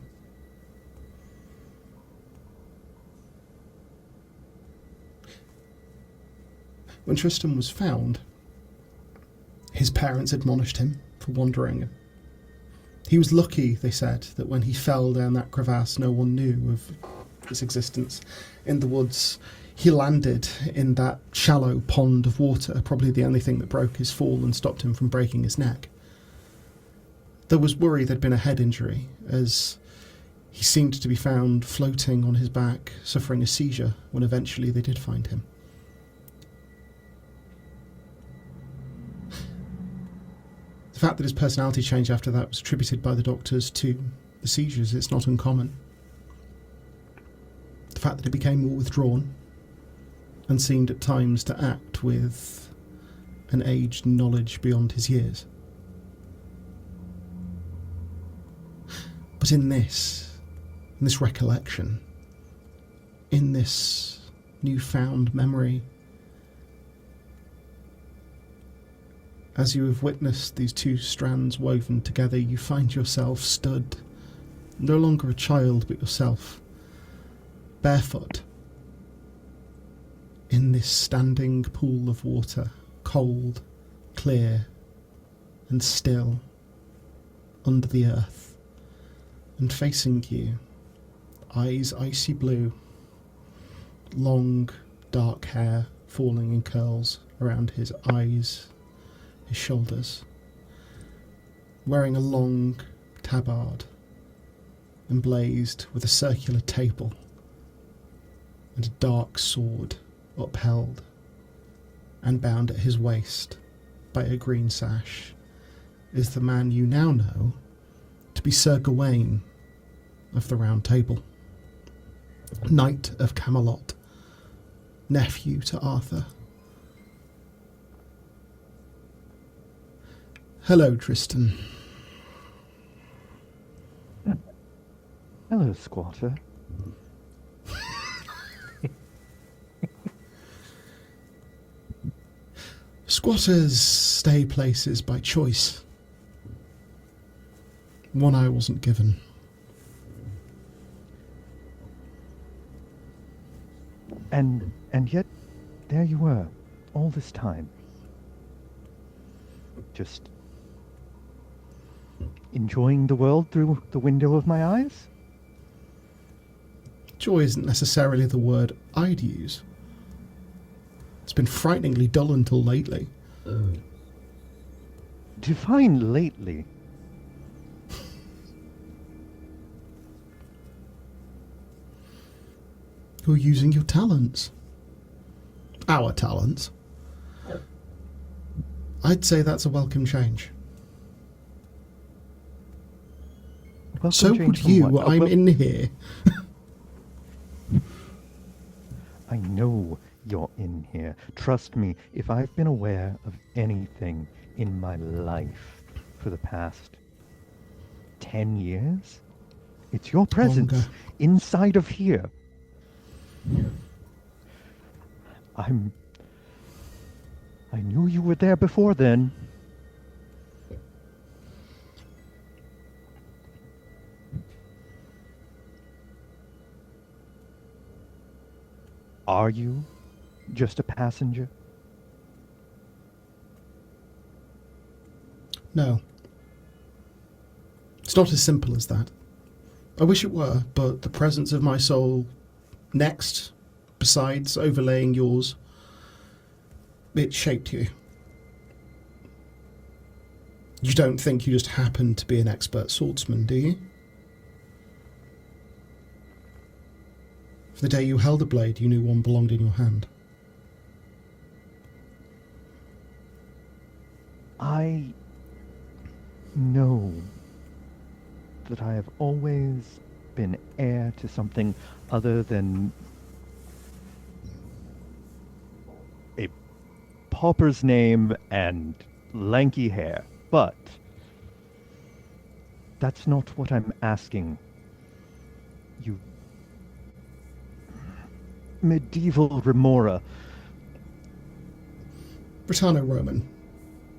When Tristan was found, his parents admonished him for wandering. He was lucky, they said, that when he fell down that crevasse, no one knew of his existence. In the woods, he landed in that shallow pond of water, probably the only thing that broke his fall and stopped him from breaking his neck. There was worry there'd been a head injury, as he seemed to be found floating on his back, suffering a seizure, when eventually they did find him. The fact that his personality changed after that was attributed by the doctors to the seizures. It's not uncommon. The fact that he became more withdrawn and seemed at times to act with an aged knowledge beyond his years. But in this recollection, in this newfound memory, as you have witnessed these two strands woven together, you find yourself stood, no longer a child but yourself, barefoot, in this standing pool of water, cold, clear, and still, under the earth, and facing you, eyes icy blue, long, dark hair falling in curls around his eyes, his shoulders, wearing a long tabard emblazed with a circular table and a dark sword upheld and bound at his waist by a green sash, is the man you now know to be Sir Gawain of the Round Table, Knight of Camelot, nephew to Arthur. Hello, Tristan. Hello, squatter. Squatters stay places by choice. One I wasn't given. And yet, there you were, all this time. Just enjoying the world through the window of my eyes? Joy isn't necessarily the word I'd use. It's been frighteningly dull until lately. Define lately. You're using your talents. Our talents. I'd say that's a welcome change. Welcome So change would from you. what? I'm in here. I know you're in here. Trust me, if I've been aware of anything in my life for the past 10 years, it's your presence Longer. inside of here. I knew you were there before then. Are you just a passenger? No. It's not as simple as that. I wish it were, but the presence of my soul next, besides overlaying yours, it shaped you. You don't think you just happened to be an expert swordsman, do you? From the day you held a blade, you knew one belonged in your hand. I know that I have always been heir to something other than a pauper's name and lanky hair, but that's not what I'm asking. You medieval remora. Britanno-Roman,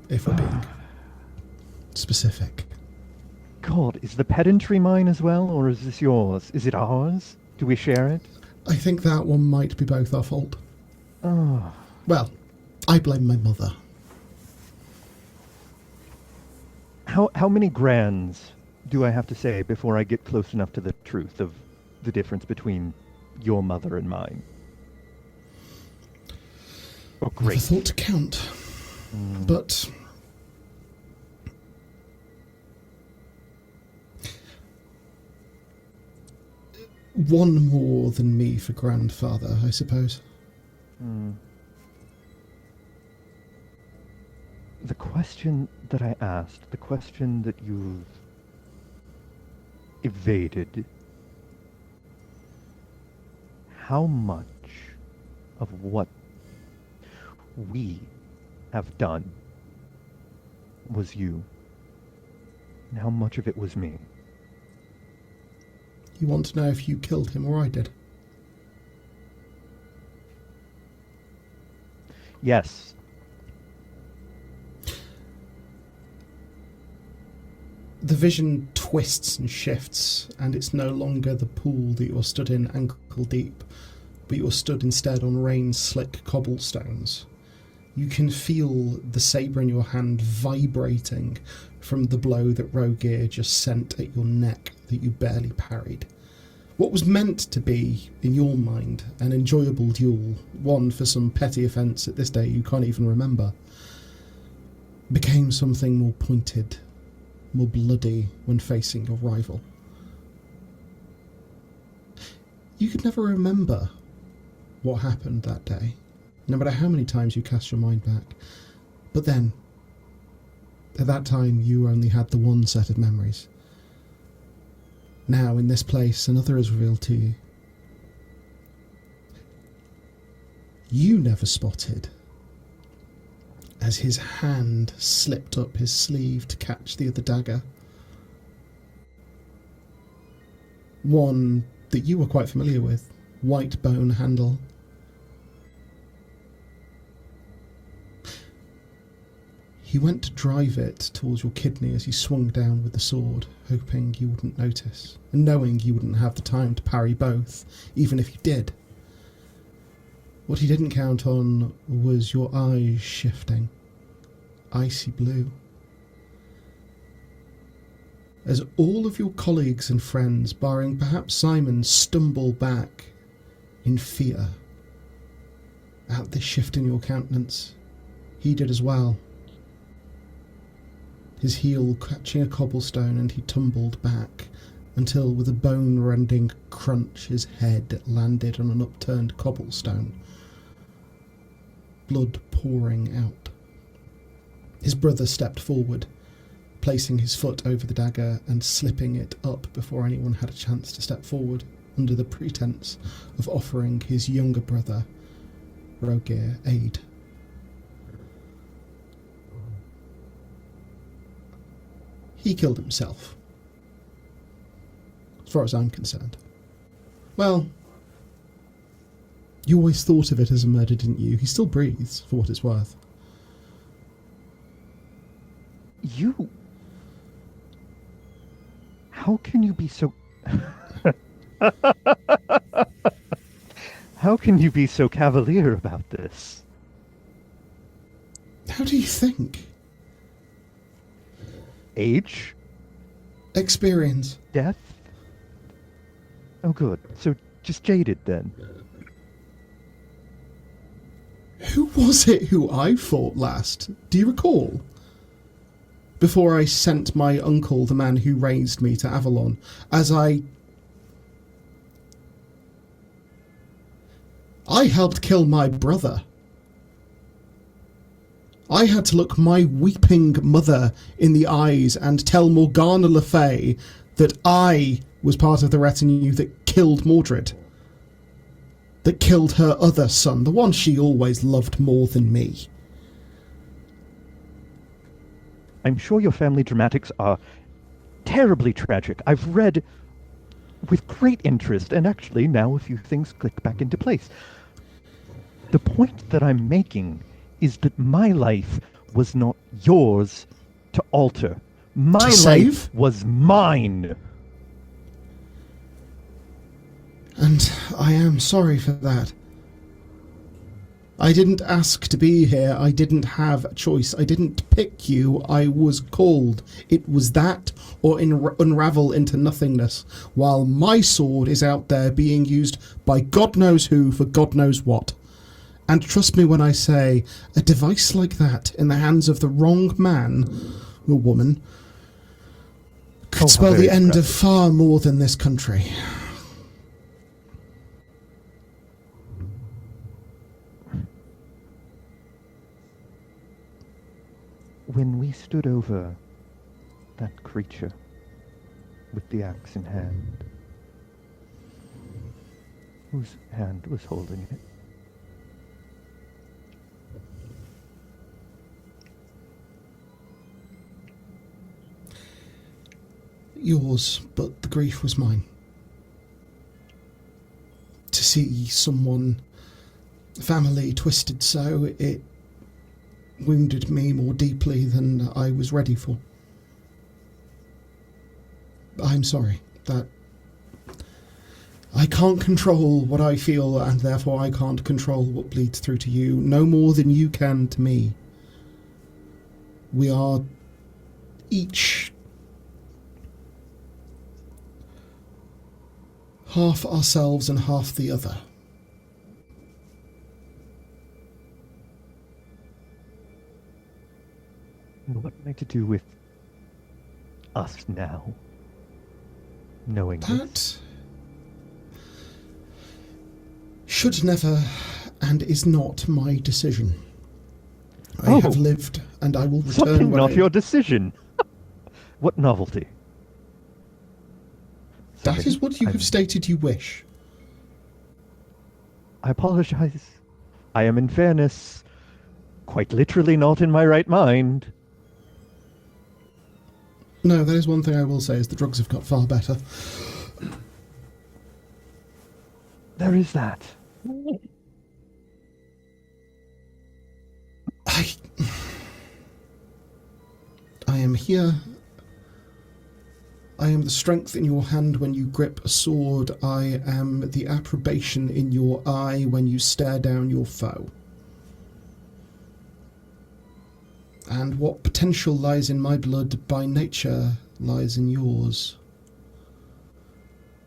if we're being specific. God, is the pedantry mine as well, or is this yours? Is it ours? Do we share it? I think that one might be both our fault. Oh. Well, I blame my mother. How many grands do I have to say before I get close enough to the truth of the difference between your mother and mine? Oh, great. Never thought to count. But one more than me for grandfather, I suppose. The question that I asked, the question that you've evaded, how much of what we have done was you, and how much of it was me? You want to know if you killed him or I did? Yes. The vision twists and shifts, and it's no longer the pool that you're stood in ankle deep, but you're stood instead on rain-slick cobblestones. You can feel the sabre in your hand vibrating from the blow that Rogear just sent at your neck that you barely parried. What was meant to be, in your mind, an enjoyable duel, one for some petty offence at this day you can't even remember, became something more pointed, more bloody when facing your rival. You could never remember what happened that day, no matter how many times you cast your mind back. But then, at that time, you only had the one set of memories. Now, in this place, another is revealed to you. You never spotted as his hand slipped up his sleeve to catch the other dagger. One that you were quite familiar with, white bone handle. He went to drive it towards your kidney as he swung down with the sword, hoping you wouldn't notice, and knowing you wouldn't have the time to parry both, even if you did. What he didn't count on was your eyes shifting, icy blue. As all of your colleagues and friends, barring perhaps Simon, stumble back in fear at this shift in your countenance, he did as well. His heel catching a cobblestone, and he tumbled back until, with a bone-rending crunch, his head landed on an upturned cobblestone, blood pouring out. His brother stepped forward, placing his foot over the dagger and slipping it up before anyone had a chance to step forward, under the pretense of offering his younger brother, Rogear, aid. He killed himself, as far as I'm concerned. Well, you always thought of it as a murder, didn't you? He still breathes, for what it's worth. You... How can you be so... How can you be so cavalier about this? How do you think? Age? Experience. Death? Oh, good. So, just jaded, then. Who was it who I fought last? Do you recall? Before I sent my uncle, the man who raised me, to Avalon, as I helped kill my brother. I had to look my weeping mother in the eyes and tell Morgana Le Fay that I was part of the retinue that killed Mordred. That killed her other son, the one she always loved more than me. I'm sure your family dramatics are terribly tragic. I've read with great interest, and actually now a few things click back into place. The point that I'm making is that my life was not yours to alter. My To life save? was mine. And I am sorry for that. I didn't ask to be here. I didn't have a choice. I didn't pick you. I was called. It was that or unravel into nothingness, while my sword is out there being used by God knows who for God knows what. And trust me when I say, a device like that in the hands of the wrong man or woman could how spell very the end of impressive. far more than this country. When we stood over that creature with the axe in hand, whose hand was holding it? Yours, but the grief was mine. To see someone, family twisted so, it wounded me more deeply than I was ready for. I'm sorry that I can't control what I feel, and therefore I can't control what bleeds through to you, no more than you can to me. We are each half ourselves and half the other. And what am I to do with us now? Knowing this? That should never and is not my decision. I Oh. have lived and I will return Something when not I... your decision. What novelty? That Sorry, is what you I'm- have stated you wish. I apologize. I am, in fairness, quite literally not in my right mind. No, that is one thing I will say, is the drugs have got far better. There is that. I am here. I am the strength in your hand when you grip a sword. I am the approbation in your eye when you stare down your foe. And what potential lies in my blood by nature lies in yours.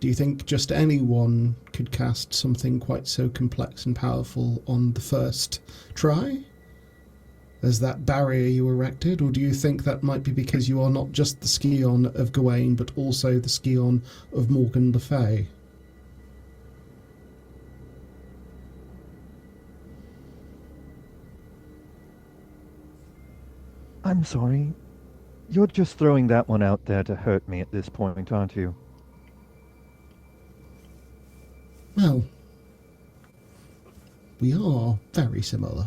Do you think just anyone could cast something quite so complex and powerful on the first try? As that barrier you erected? Or do you think that might be because you are not just the Scion of Gawain, but also the Scion of Morgan Le Fay? I'm sorry. You're just throwing that one out there to hurt me at this point, aren't you? Well, we are very similar.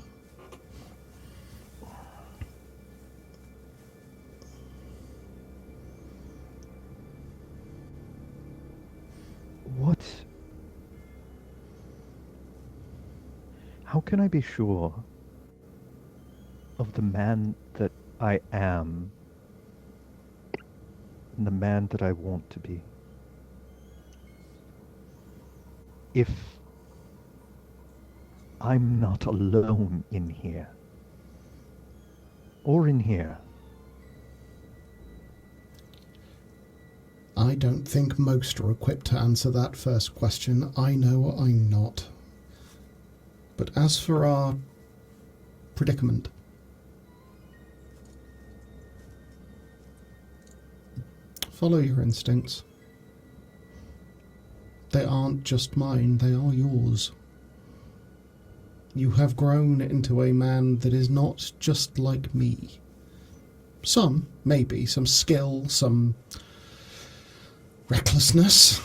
What? How can I be sure of the man that I am and the man that I want to be if I'm not alone in here? Or in here? I don't think most are equipped to answer that first question. I know I'm not. But as for our predicament, follow your instincts. They aren't just mine, they are yours. You have grown into a man that is not just like me. Some, maybe, some skill, some recklessness,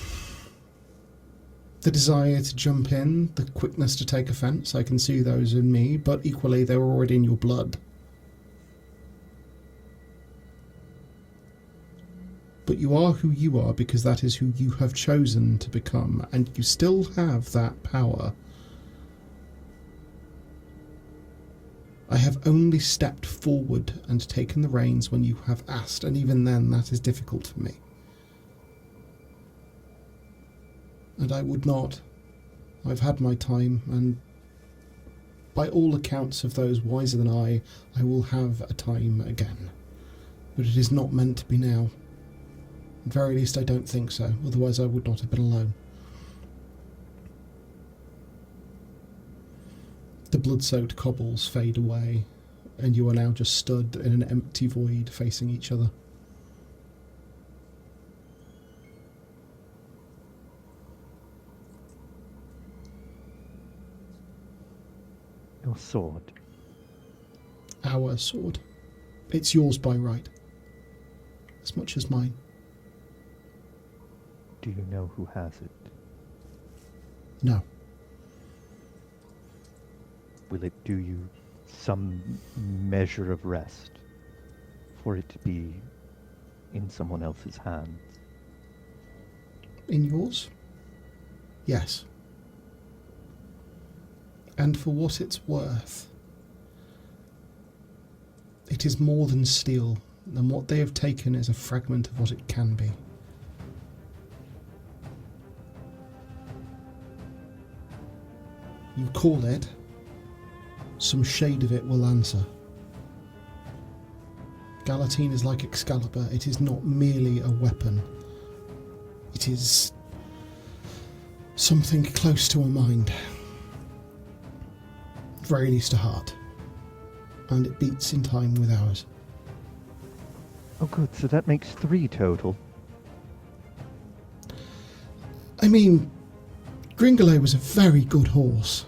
the desire to jump in, the quickness to take offence, I can see those in me, but equally they were already in your blood. But you are who you are because that is who you have chosen to become, and you still have that power. I have only stepped forward and taken the reins when you have asked, and even then that is difficult for me. And I would not. I've had my time, and by all accounts of those wiser than I will have a time again. But it is not meant to be now. At very least I don't think so, otherwise I would not have been alone. The blood-soaked cobbles fade away, and you are now just stood in an empty void facing each other. Your sword. Our sword. It's yours by right. As much as mine. Do you know who has it? No. Will it do you some measure of rest for it to be in someone else's hands? In yours? Yes. And for what it's worth, it is more than steel, and what they have taken is a fragment of what it can be. You call it, some shade of it will answer. Galatine is like Excalibur. It is not merely a weapon. It is something close to a mind. At very least a heart. And it beats in time with ours. Oh good, so that makes 3 total. I mean, Gringolet was a very good horse.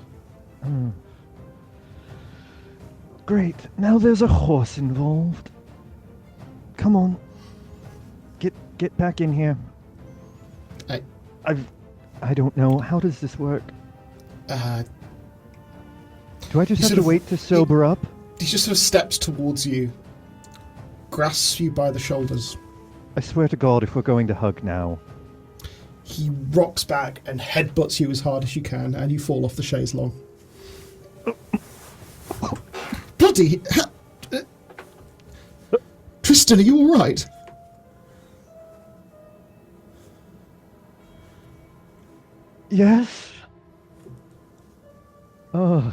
Great, now there's a horse involved. Come on. Get back in here. I don't know. How does this work? Do I just have to wait to sober up? He just sort of steps towards you, grasps you by the shoulders. I swear to God, if we're going to hug now. He rocks back and headbutts you as hard as you can, and you fall off the chaise long. Bloody... Tristan, are you alright? Yes? Oh.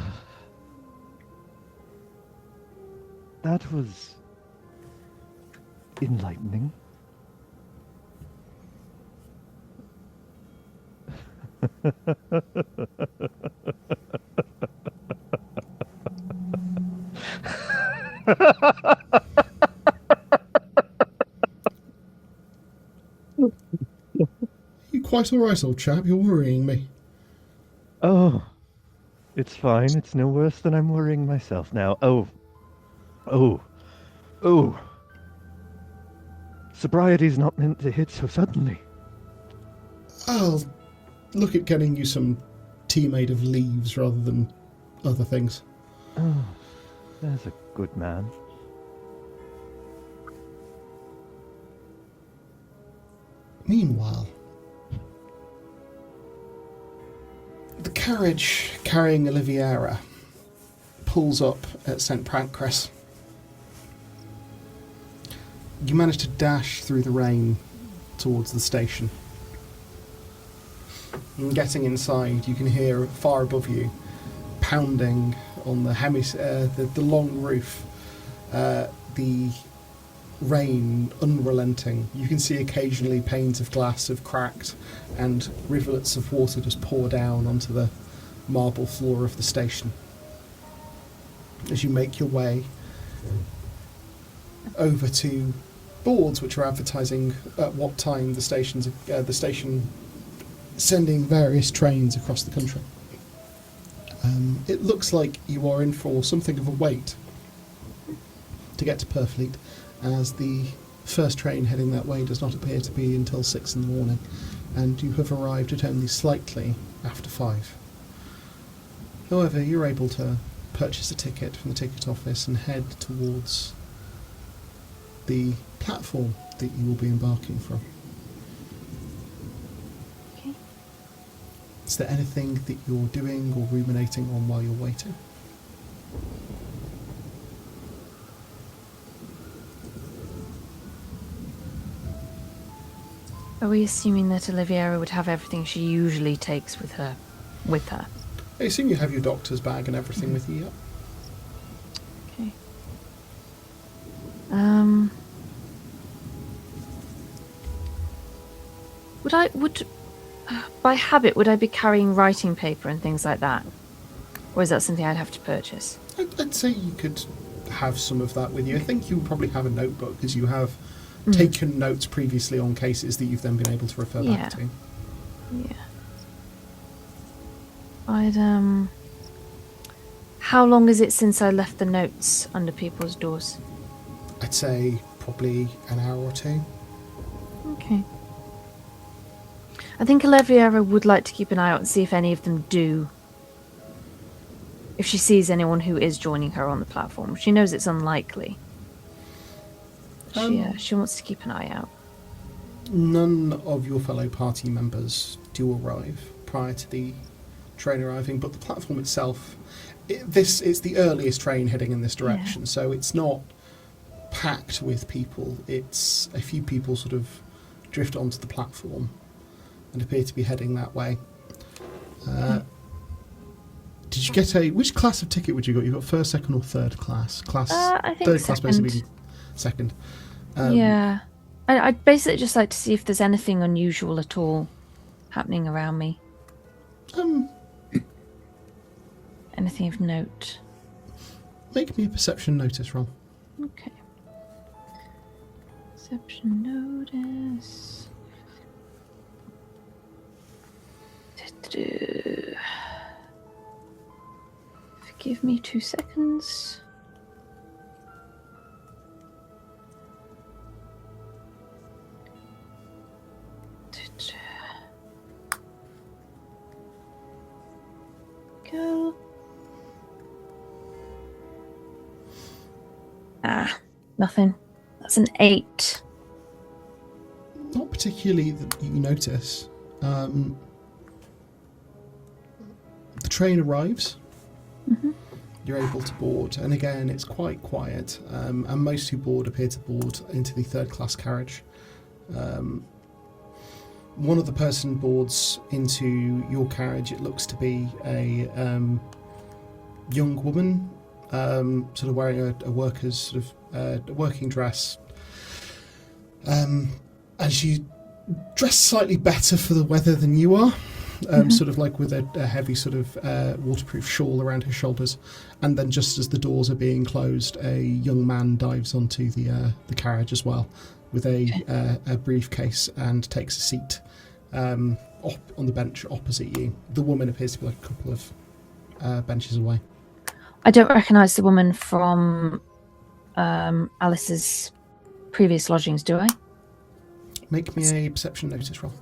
That was enlightening. You quite alright, old chap? You're worrying me. Oh. It's fine. It's no worse than I'm worrying myself now. Oh. Sobriety's not meant to hit so suddenly. I'll look at getting you some tea made of leaves rather than other things. Oh, there's a good man. Meanwhile, the carriage carrying Oliviera pulls up at St. Pancras. You manage to dash through the rain towards the station. And getting inside, you can hear far above you, pounding on the the long roof, the rain unrelenting. You can see occasionally panes of glass have cracked and rivulets of water just pour down onto the marble floor of the station. As you make your way over to boards which are advertising at what time the station sending various trains across the country. It looks like you are in for something of a wait to get to Purfleet, as the first train heading that way does not appear to be until 6 in the morning, and you have arrived at only slightly after 5. However, you're able to purchase a ticket from the ticket office and head towards the platform that you will be embarking from. Okay. Is there anything that you're doing or ruminating on while you're waiting? Are we assuming that Oliviera would have everything she usually takes with her? I assume you have your doctor's bag and everything with you, yeah? Okay. By habit, would I be carrying writing paper and things like that? Or is that something I'd have to purchase? I'd say you could have some of that with you. I think you would probably have a notebook, because you have taken notes previously on cases that you've then been able to refer back to. Yeah. How long is it since I left the notes under people's doors? I'd say probably an hour or two. Okay. I think Oliviera would like to keep an eye out and see if any of them do. If she sees anyone who is joining her on the platform. She knows it's unlikely. She wants to keep an eye out. None of your fellow party members do arrive prior to the train arriving, but the platform itself, it's the earliest train heading in this direction, so it's not packed with people. It's a few people sort of drift onto the platform and appear to be heading that way. Did you get which class of ticket would you got? You got first, second, or third class? I think third second. class basically second. Yeah. I'd basically just like to see if there's anything unusual at all happening around me. Anything of note. Make me a perception notice roll. Okay. Perception notice. Give me 2 seconds. Go. Nothing. That's an 8. Not particularly that you notice. The train arrives. Mm-hmm. You're able to board, and again, it's quite quiet. And most who board appear to board into the third class carriage. One of the person boards into your carriage. It looks to be a young woman, sort of wearing a worker's sort of a working dress, and she dressed slightly better for the weather than you are. Sort of like with a heavy sort of waterproof shawl around her shoulders, and then just as the doors are being closed, a young man dives onto the carriage as well, with a briefcase, and takes a seat on the bench opposite you. The woman appears to be like a couple of benches away. I don't recognise the woman from Alice's previous lodgings, do I? Make me a perception notice roll.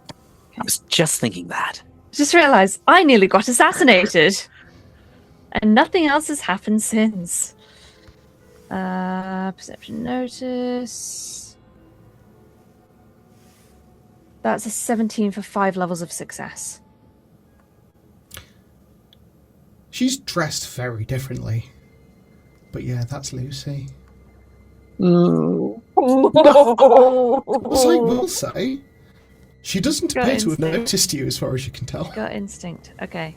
I was just thinking that. Just realised I nearly got assassinated. And nothing else has happened since. Perception notice. That's a 17 for 5 levels of success. She's dressed very differently. But yeah, that's Lucy. Oh. As I will say, she doesn't Gut appear to have instinct. noticed you as far as you can tell. Gut instinct. Okay.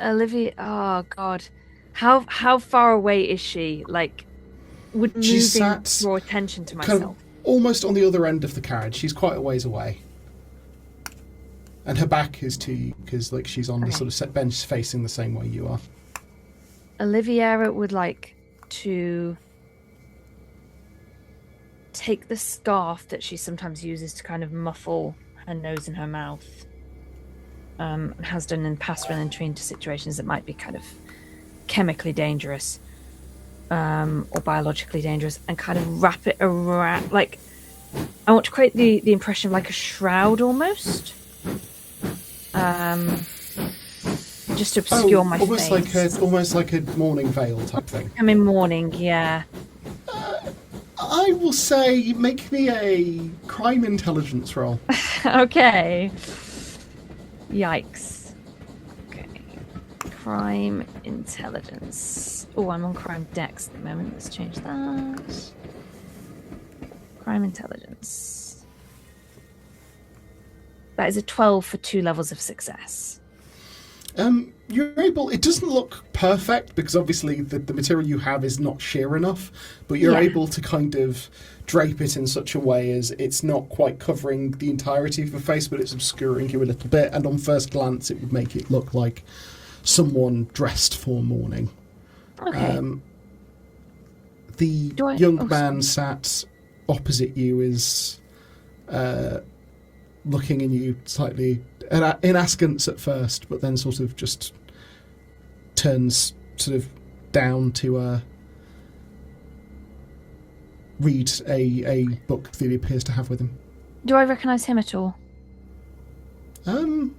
Olivia. Oh God. How far away is she? Like, would moving She's sat draw attention to kind myself? of almost on the other end of the carriage. She's quite a ways away. And her back is to you, because like she's on the Okay. sort of set bench facing the same way you are. Oliviera would like to take the scarf that she sometimes uses to kind of muffle her nose and her mouth, and has done in past when entering into situations that might be kind of chemically dangerous, or biologically dangerous, and kind of wrap it around. Like, I want to create the impression of like a shroud almost. Just to obscure my almost face. almost like a morning veil type thing. I'm in mourning, yeah. I will say, make me a crime intelligence roll. Okay. Yikes. Okay. Crime intelligence. Oh, I'm on crime dex at the moment. Let's change that. Crime intelligence. That is a 12 for 2 levels of success. You're able. It doesn't look perfect because obviously the material you have is not sheer enough, but you're able to kind of drape it in such a way as it's not quite covering the entirety of your face, but it's obscuring you a little bit. And on first glance, it would make it look like someone dressed for mourning. Okay. The young man sat opposite you is looking in you slightly in askance at first, but then sort of just turns sort of down to read a book that he appears to have with him. Do I recognise him at all? I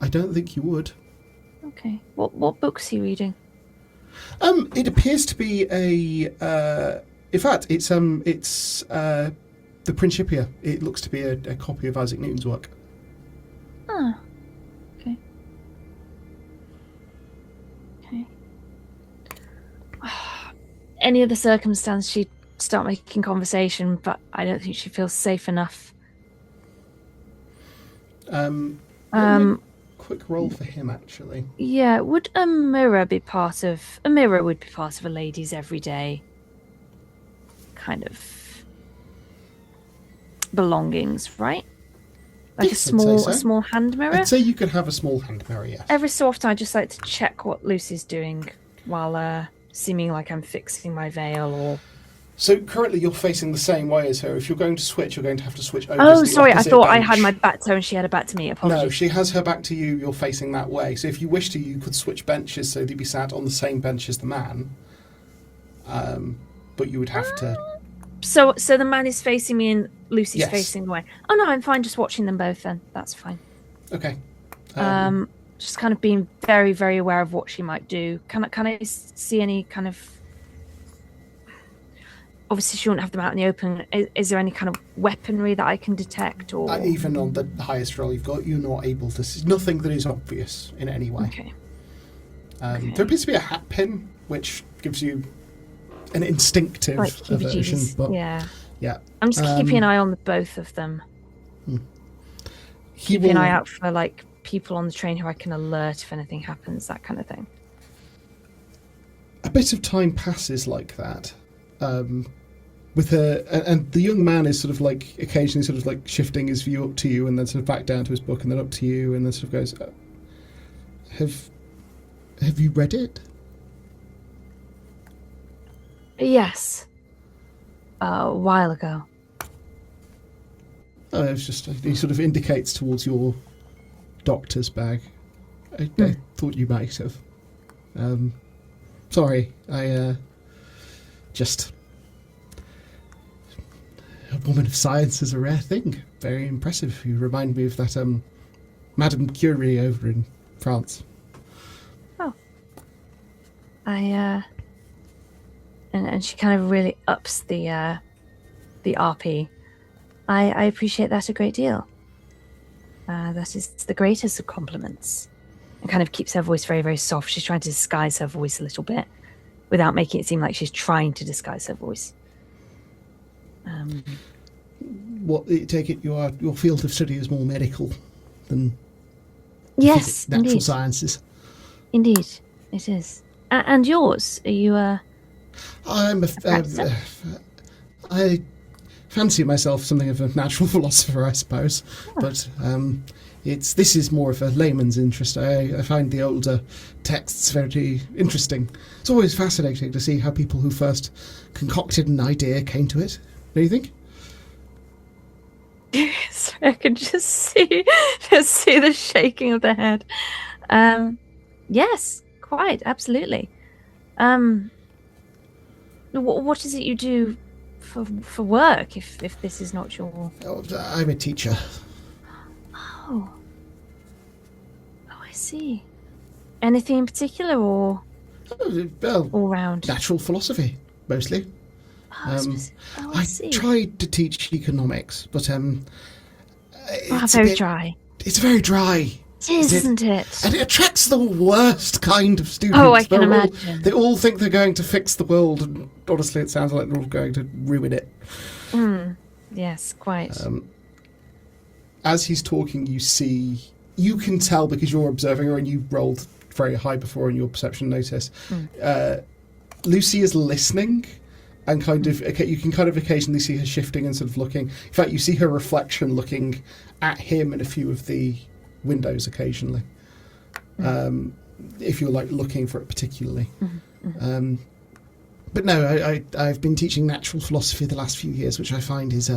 don't think you would. Okay. What book's he reading? It appears to be a. In fact, it's the Principia. It looks to be a copy of Isaac Newton's work. Oh. Okay. Okay. Any other circumstance, she'd start making conversation, but I don't think she feels safe enough. Quick roll for him, actually. Yeah, would a mirror be part of... A mirror would be part of a lady's everyday kind of belongings, right? Like Yes, a I'd say so. small hand mirror? I'd say you could have a small hand mirror, yes. Every so often I just like to check what Lucy's doing while seeming like I'm fixing my veil or... So currently you're facing the same way as her. If you're going to switch, you're going to have to switch over to Oh, the sorry, I opposite thought I bench. had my back to her and she had a back to me. Apologies. No, she has her back to you, you're facing that way. So if you wish to, you could switch benches so that you'd be sat on the same bench as the man. But you would have to... So the man is facing me and Lucy's Yes. facing away. Oh no, I'm fine just watching them both then. That's fine. Okay. Just kind of being very, very aware of what she might do. Can I see any kind of... Obviously, she wouldn't have them out in the open. Is there any kind of weaponry that I can detect? Or even on the highest roll you've got, you're not able to see... Nothing that is obvious in any way. Okay. There appears to be a hat pin, which gives you an instinctive Like aversion. heebie-jeebies. But Yeah. I'm just keeping an eye on both of them. Keeping an eye out for like people on the train who I can alert if anything happens, that kind of thing. A bit of time passes like that. With her, and the young man is sort of like occasionally sort of like shifting his view up to you and then sort of back down to his book and then up to you and then sort of goes, have you read it? Yes. A while ago. Oh, it was just, he sort of indicates towards your doctor's bag. I thought you might have. Sorry, just... A woman of science is a rare thing. Very impressive. You remind me of that, Madame Curie over in France. Oh. And she kind of really ups the RP. I appreciate that a great deal. That is the greatest of compliments. And kind of keeps her voice very, very soft. She's trying to disguise her voice a little bit without making it seem like she's trying to disguise her voice. What, take it your field of study is more medical than yes, natural indeed. sciences. Indeed, it is. And yours? Are you I'm I fancy myself something of a natural philosopher, I suppose. Oh. But this is more of a layman's interest. I find the older texts very interesting. It's always fascinating to see how people who first concocted an idea came to it. Don't you think? Sorry, I can just see the shaking of the head. Yes, quite, absolutely. What is it you do for work? If this is not your... Oh, I'm a teacher. Oh, I see. Anything in particular, or Well, all round? natural philosophy, mostly. I see. Tried to teach economics, but very dry. It's very dry. It is, isn't it? And it attracts the worst kind of students. Oh, I can imagine. They all think they're going to fix the world, and honestly, it sounds like they're all going to ruin it. Yes, quite. As he's talking, you can tell because you're observing her and you rolled very high before in your perception notice. Lucy is listening, and you can kind of occasionally see her shifting and sort of looking. In fact, you see her reflection looking at him in a few of the windows occasionally. If you're like looking for it particularly. But no, I've been teaching natural philosophy the last few years, which I find is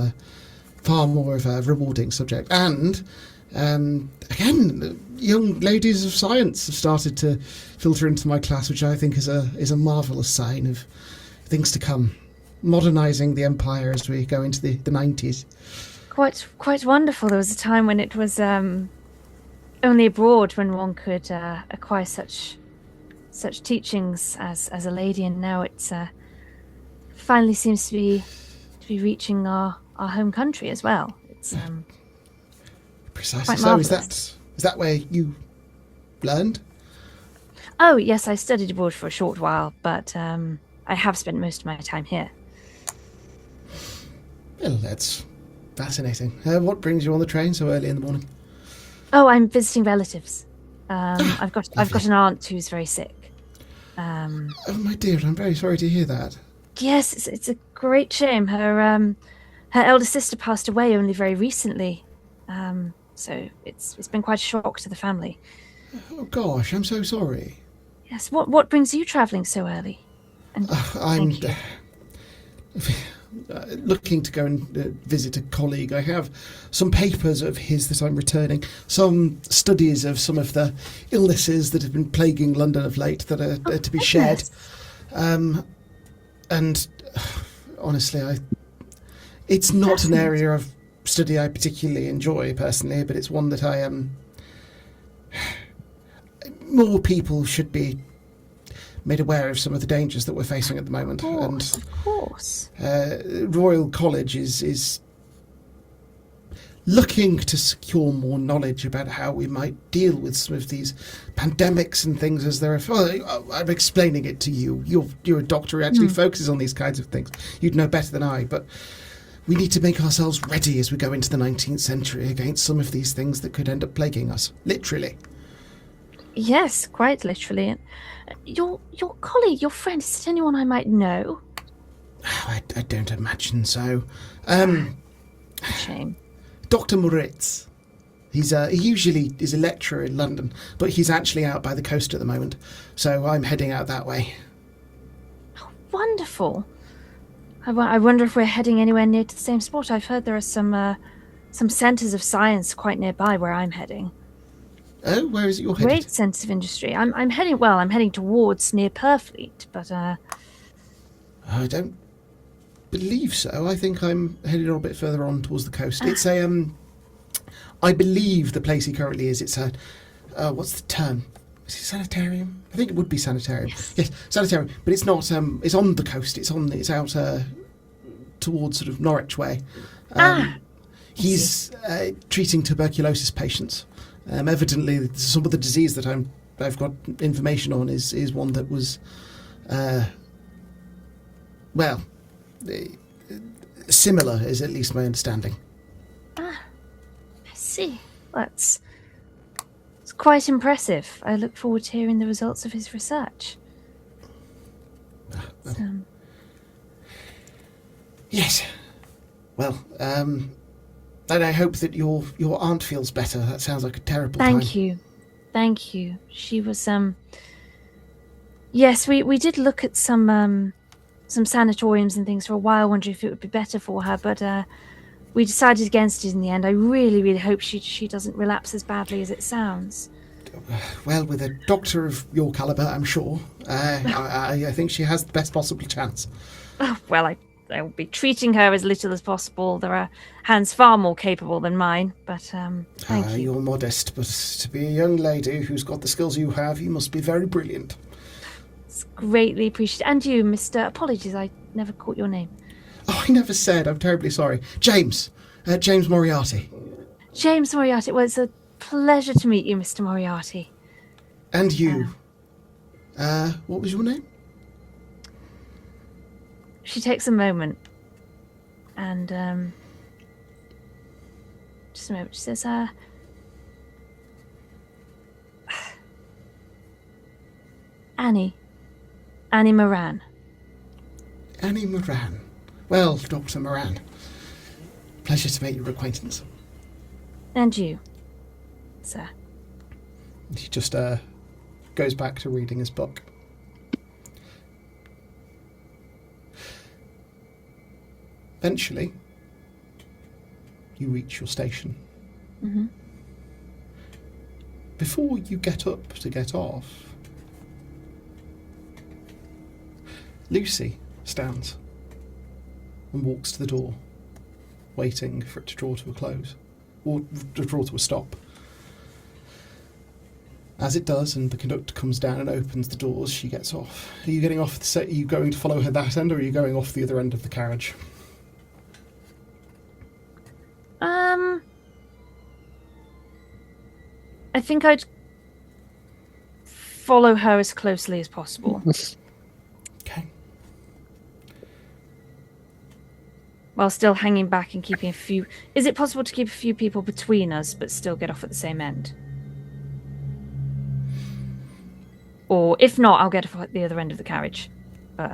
far more of a rewarding subject. And again, young ladies of science have started to filter into my class, which I think is a marvellous sign of things to come. Modernising the empire as we go into the 90s. Quite wonderful. There was a time when it was only abroad when one could acquire such teachings as a lady, and now it's finally seems to be reaching our home country as well. It's precisely quite so. marvellous. Is that where you learned? Oh yes, I studied abroad for a short while, but I have spent most of my time here. Well, that's fascinating. What brings you on the train so early in the morning? Oh, I'm visiting relatives. I've got an aunt who's very sick. Oh my dear, I'm very sorry to hear that. Yes, it's a great shame. Her elder sister passed away only very recently, so it's been quite a shock to the family. Oh gosh, I'm so sorry. Yes, what brings you travelling so early? And I'm looking to go and visit a colleague. I have some papers of his that I'm returning, some studies of some of the illnesses that have been plaguing London of late that are to be shared. And honestly, it's not an area of study I particularly enjoy personally, but it's one that I more people should be made aware of some of the dangers that we're facing at the moment. Of course. Royal College is looking to secure more knowledge about how we might deal with some of these pandemics and things as they're... Well, I'm explaining it to you. You're a doctor who actually focuses on these kinds of things. You'd know better than I, but we need to make ourselves ready as we go into the 19th century against some of these things that could end up plaguing us. Literally. Yes, quite literally. Your colleague, your friend, is it anyone I might know? I don't imagine so. Shame. Dr. Moritz. He usually is a lecturer in London, but he's actually out by the coast at the moment, so I'm heading out that way. Oh, wonderful. I wonder if we're heading anywhere near to the same spot. I've heard there are some centres of science quite nearby where I'm heading. Oh, where is it you're headed? Great sense of industry. I'm heading towards near Purfleet, but I don't believe so. I think I'm headed a little bit further on towards the coast. It's I believe the place he currently is, it's a what's the term? Is it sanitarium? I think it would be sanitarium. Yes, sanitarium. But it's not it's on the coast. It's out towards sort of Norwich way. He's treating tuberculosis patients. Evidently, some of the disease that I've got information on is one that was, similar is at least my understanding. I see. It's quite impressive. I look forward to hearing the results of his research. Yes. Well, and I hope that your aunt feels better. That sounds like a terrible time. Thank you. She was Yes, we did look at some sanatoriums and things for a while, wondering if it would be better for her, but we decided against it in the end. I really, really hope she doesn't relapse as badly as it sounds. Well, with a doctor of your calibre, I'm sure. I think she has the best possible chance. Oh, well, I'll be treating her as little as possible. There are hands far more capable than mine, but thank you. You're modest, but to be a young lady who's got the skills you have, you must be very brilliant. It's greatly appreciated. And you, Mr. Apologies, I never caught your name. Oh, I never said. I'm terribly sorry. James. James Moriarty. James Moriarty. Well, it's a pleasure to meet you, Mr. Moriarty. And you. What was your name? She takes a moment and just a moment. She says, Annie Moran. Annie Moran. Well, Dr. Moran. Pleasure to make your acquaintance. And you, sir. He just goes back to reading his book. Eventually, you reach your station. Mm-hmm. Before you get up to get off, Lucy stands and walks to the door, waiting for it to draw to a close, or to draw to a stop. As it does, and the conductor comes down and opens the doors, she gets off. Are you getting off the set? Are you going to follow her that end, or are you going off the other end of the carriage? I think I'd follow her as closely as possible. Okay. While still hanging back and keeping a few... Is it possible to keep a few people between us, but still get off at the same end? Or, if not, I'll get off at the other end of the carriage. But,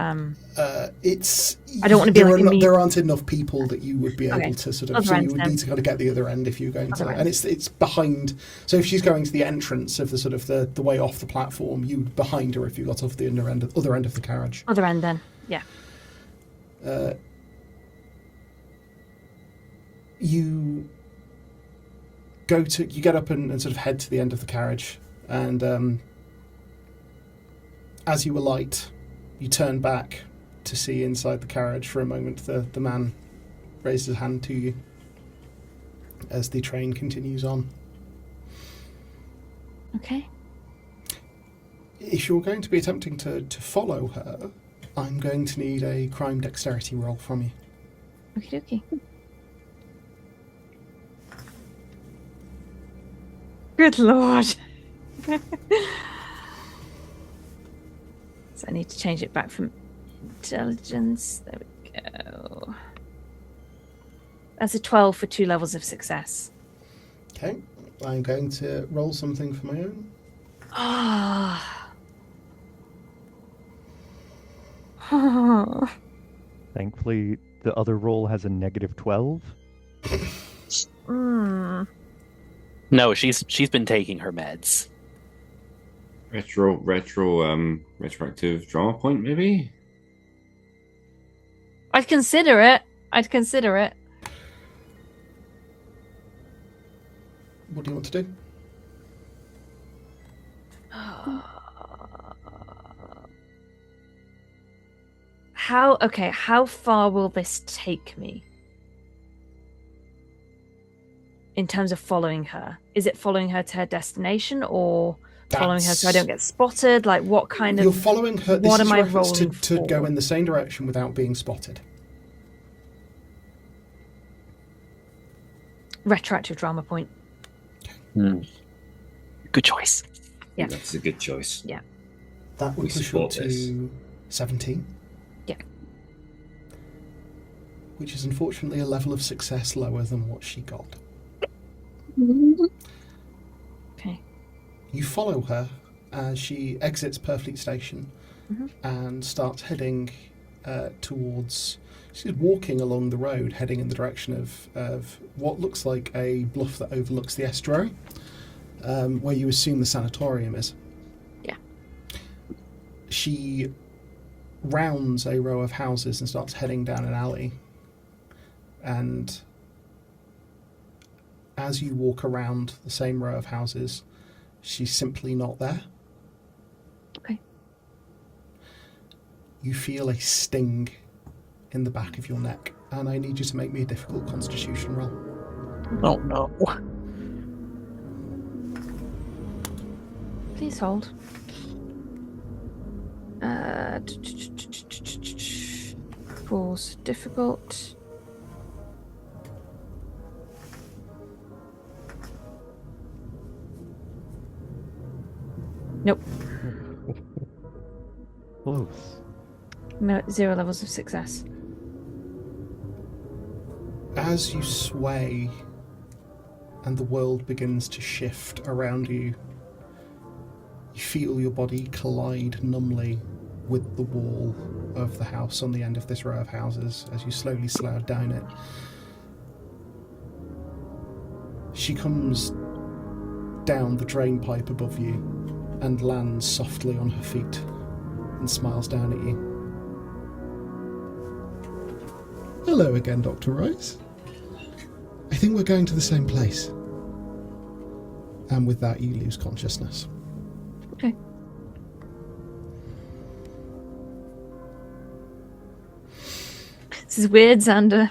it's... I don't want to be like... There aren't enough people that you would be able to sort of... Other So end, you would then. need to kind of get the other end if you're going to... Other And end. it's behind... So if she's going to the entrance of the sort of the way off the platform, you behind her if you got off the other end of the carriage. Other end, then. Yeah. You get up and sort of head to the end of the carriage, and as you alight, you turn back to see inside the carriage. For a moment, the man raises his hand to you as the train continues on. Okay. If you're going to be attempting to follow her, I'm going to need a crime dexterity roll from you. Okie dokie. Good lord. So I need to change it back from intelligence. There we go. That's a 12 for 2 levels of success. Okay, I'm going to roll something for my own. Ah. Thankfully, the other roll has a negative 12. No, she's been taking her meds. Retroactive drama point, maybe? I'd consider it. What do you want to do? How far will this take me? In terms of following her? Is it following her to her destination, or following her so I don't get spotted? Like, what kind of... You're following her. What am I reference rolling to for? go in the same direction without being spotted. Retroactive drama point. Good choice. Yeah. That's a good choice. Yeah. That would We push you support to this. 17. Yeah. Which is unfortunately a level of success lower than what she got. Okay. You follow her as she exits Purfleet Station and starts heading towards... She's walking along the road, heading in the direction of what looks like a bluff that overlooks the estuary, where you assume the sanatorium is. Yeah. She rounds a row of houses and starts heading down an alley. And as you walk around the same row of houses, she's simply not there. Okay. You feel a sting in the back of your neck, and I need you to make me a difficult constitution roll. Oh no. Please hold. Pause. Difficult. No, 0 levels of success. As you sway and the world begins to shift around you, you feel your body collide numbly with the wall of the house on the end of this row of houses as you slowly slide down it. She comes down the drain pipe above you and lands softly on her feet and smiles down at you. Hello again, Dr. Rice. I think we're going to the same place. And with that, you lose consciousness. Okay. This is weird, Xander.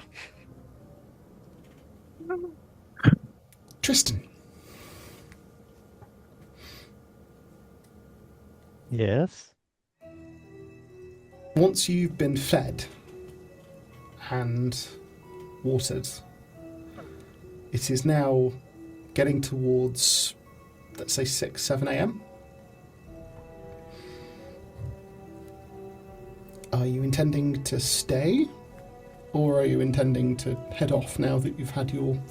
Tristan. Yes? Once you've been fed and watered, it is now getting towards, let's say, 6, 7 a.m. Are you intending to stay, or are you intending to head off now that you've had your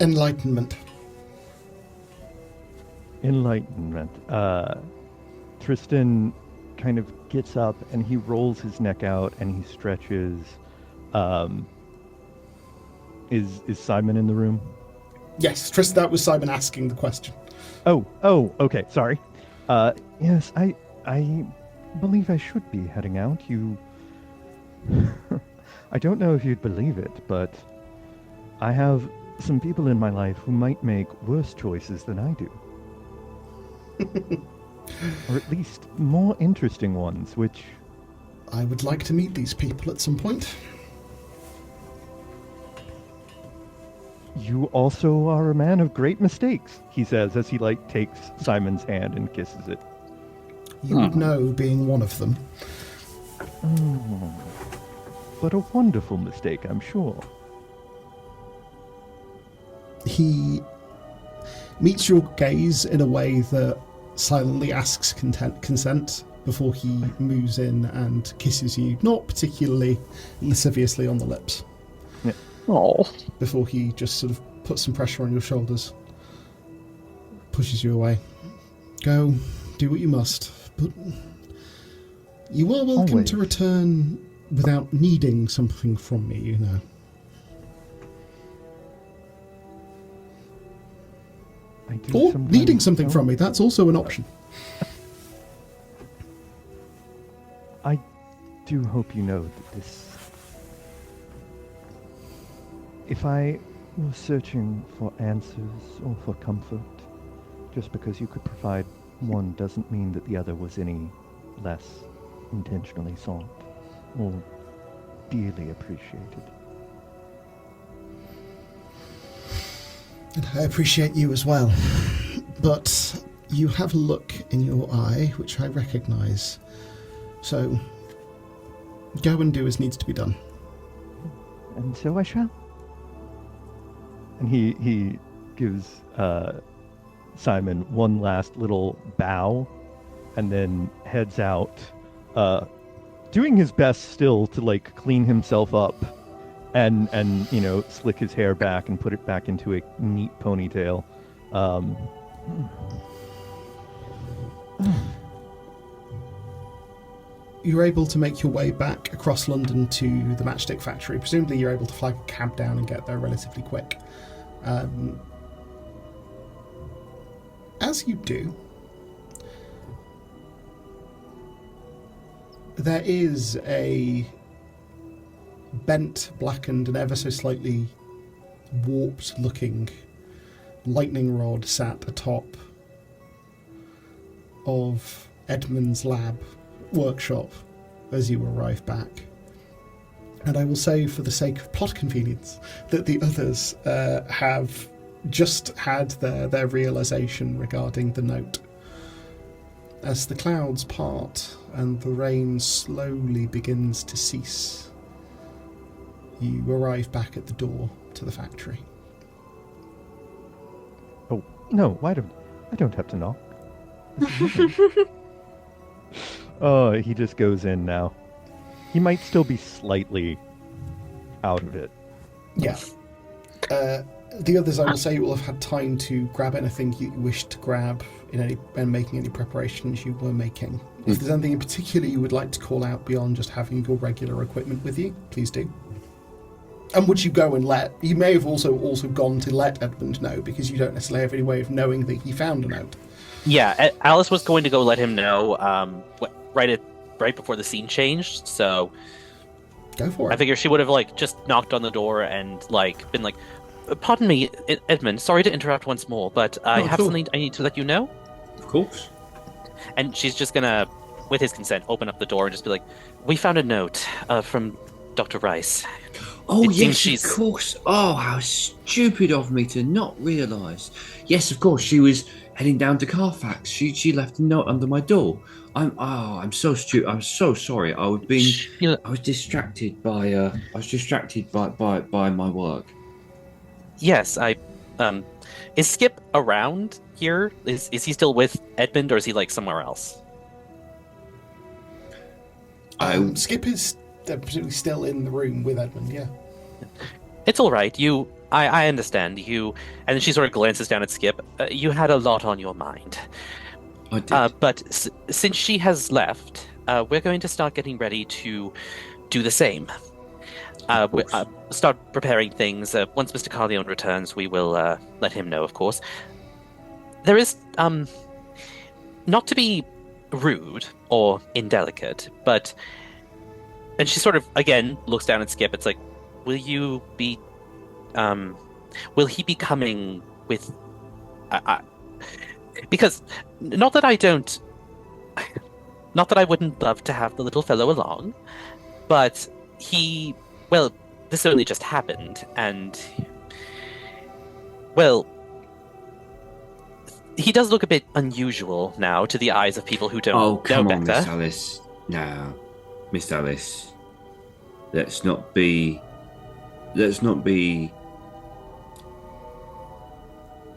enlightenment? Enlightenment. Tristan kind of gets up and he rolls his neck out and he stretches. Is Simon in the room? Yes, Tristan, that was Simon asking the question. Oh, okay, sorry. Yes, I believe I should be heading out. I don't know if you'd believe it, but I have some people in my life who might make worse choices than I do. Or at least more interesting ones, which... I would like to meet these people at some point. You also are a man of great mistakes, he says as he, takes Simon's hand and kisses it. You would know, being one of them. Oh, but a wonderful mistake, I'm sure. He meets your gaze in a way that silently asks consent before he moves in and kisses you, not particularly lasciviously on the lips. Yeah. Oh. Before he just sort of puts some pressure on your shoulders, pushes you away. Go, do what you must, but you are welcome Always. to return without needing something from me, you know. I do Or sometimes needing something don't- from me, that's also an option. I do hope you know that this... If I was searching for answers or for comfort, just because you could provide one doesn't mean that the other was any less intentionally sought or dearly appreciated. And I appreciate you as well. But you have a look in your eye, which I recognise. So, go and do as needs to be done. And so I shall. And he gives Simon one last little bow and then heads out, doing his best still to clean himself up and slick his hair back and put it back into a neat ponytail. You're able to make your way back across London to the matchstick factory. Presumably you're able to flag a cab down and get there relatively quick. As you do, there is a bent, blackened, and ever so slightly warped looking lightning rod sat atop of Edmund's lab workshop as you arrive back. And I will say, for the sake of plot convenience, that the others have just had their realization regarding the note. As the clouds part and the rain slowly begins to cease, you arrive back at the door to the factory. Oh, no, I don't have to knock. Oh, he just goes in now. He might still be slightly out of it. Yeah. The others, I will say, will have had time to grab anything you wish to grab and making any preparations you were making. If there's anything in particular you would like to call out beyond just having your regular equipment with you, please do. And would you go and you may have also gone to let Edmund know, because you don't necessarily have any way of knowing that he found a note. Yeah, Alice was going to go let him know right before the scene changed, so Go for it. I figure she would have just knocked on the door and been like, "Pardon me, Edmund, sorry to interrupt once more, but I have something I need to let you know." Of course. And she's just gonna, with his consent, open up the door and just be like, "We found a note from Dr. Rice." Oh, It seems yes, of course. Oh, how stupid of me to not realise. Yes, of course, she was heading down to Carfax. She left a note under my door. I'm so stupid. I'm so sorry. I was distracted by my work. Yes, is Skip around here? Is he still with Edmund, or is he somewhere else? Skip is presumably still in the room with Edmund, yeah. It's all right. I understand you. And then she sort of glances down at Skip. You had a lot on your mind. I did. But since she has left, we're going to start getting ready to do the same. Start preparing things. Once Mr. Carleone returns, we will let him know, of course. There is, not to be rude or indelicate, but... And she sort of, again, looks down at Skip. It's like, will he be coming with... because, not that I wouldn't love to have the little fellow along, but this only just happened, and, he does look a bit unusual now to the eyes of people who don't know better. Oh, come on, Miss Alice. No, Miss Alice. Let's not be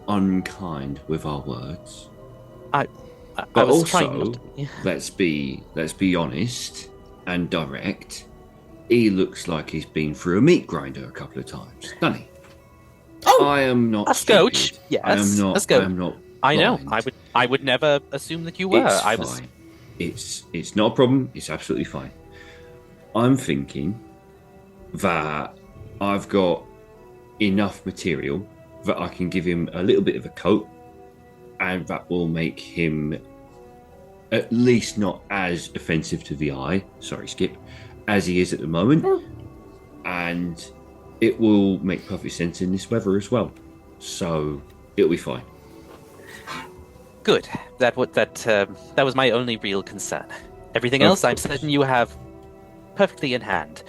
unkind with our words. I But was also, trying not to... let's be honest and direct. He looks like he's been through a meat grinder a couple of times, doesn't he? Oh, I am not a scotch. stupid. Yes, I am not. a scotch. I am not. I know. blind. I would never assume that you were. It's I fine. was. It's not a problem. It's absolutely fine. I'm thinking that I've got enough material that I can give him a little bit of a coat, and that will make him at least not as offensive to the eye. Sorry, Skip, as he is at the moment, and it will make perfect sense in this weather as well. So it'll be fine. Good. That was my only real concern. Everything else, I'm certain you have perfectly in hand.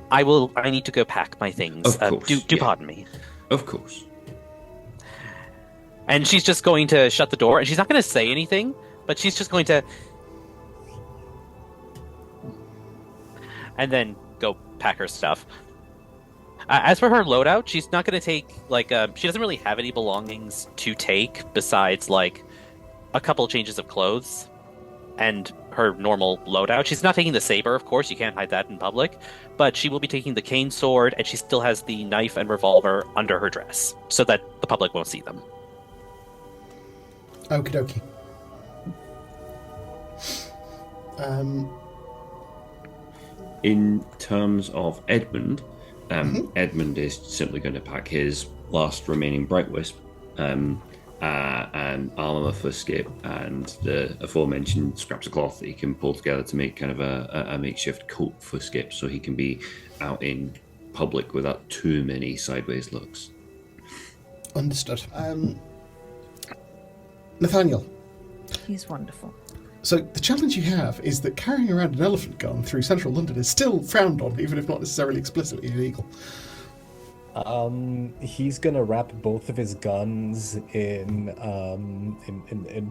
I need to go pack my things. Of course, Do pardon me. Of course. And she's just going to shut the door, and she's not going to say anything, but she's just going to... and then go pack her stuff. As for her loadout, she's not going to take, she doesn't really have any belongings to take besides, a couple changes of clothes and her normal loadout. She's not taking the saber, of course, you can't hide that in public, but she will be taking the cane sword, and she still has the knife and revolver under her dress, so that the public won't see them. Okie dokie. In terms of Edmund, Edmund is simply going to pack his last remaining bright wisp, and armor for Skip, and the aforementioned scraps of cloth that he can pull together to make kind of a makeshift coat for Skip, so he can be out in public without too many sideways looks. Understood. Nathaniel. He's wonderful. So the challenge you have is that carrying around an elephant gun through central London is still frowned on, even if not necessarily explicitly illegal. He's gonna wrap both of his guns in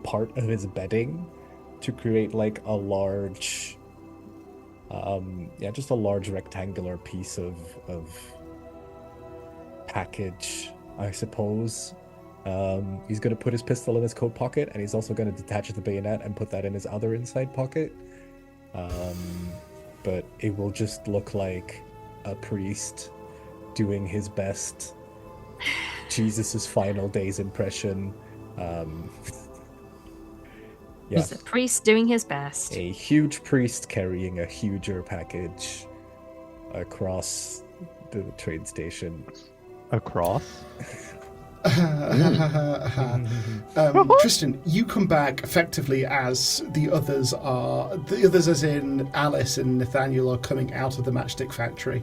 part of his bedding to create a large, just a large rectangular piece of package, I suppose. He's going to put his pistol in his coat pocket, and he's also going to detach the bayonet and put that in his other inside pocket. But it will just look like a priest doing his best Jesus' final days impression. He's a priest doing his best. A huge priest carrying a huger package across the train station. Across? Tristan, you come back effectively as the others as in Alice and Nathaniel are coming out of the matchstick factory.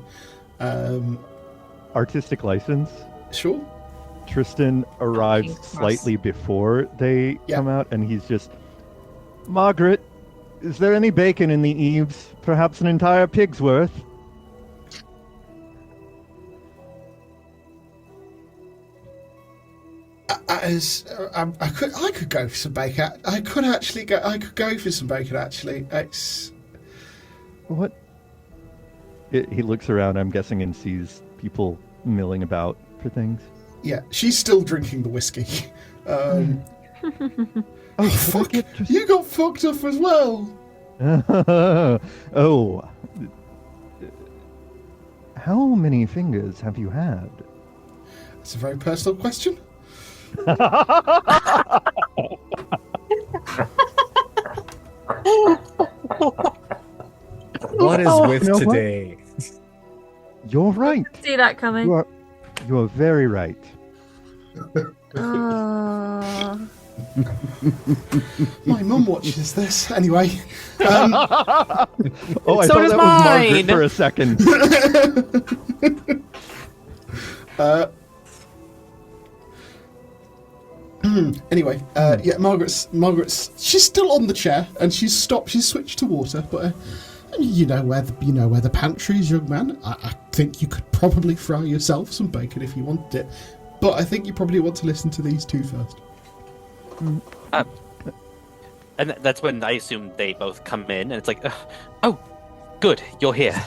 Artistic license? Sure. Tristan arrives slightly before they come out, and he's just, Margaret, is there any bacon in the eaves? Perhaps an entire pig's worth? I could go for some bacon. I could go for some bacon. Actually, it's what? He looks around, I'm guessing, and sees people milling about for things. Yeah, she's still drinking the whiskey. Oh fuck! You got fucked up as well. Oh, how many fingers have you had? That's a very personal question. What is with today? You're right. See that coming. You are very right. My mum watches this anyway. I so thought does that mine. was Margaret for a second. Anyway, yeah, Margaret's. She's still on the chair, and she's stopped. She's switched to water, but you know where the pantry is, young man. I think you could probably fry yourself some bacon if you wanted it, but I think you probably want to listen to these two first. And that's when I assume they both come in, and it's like, oh, good, you're here.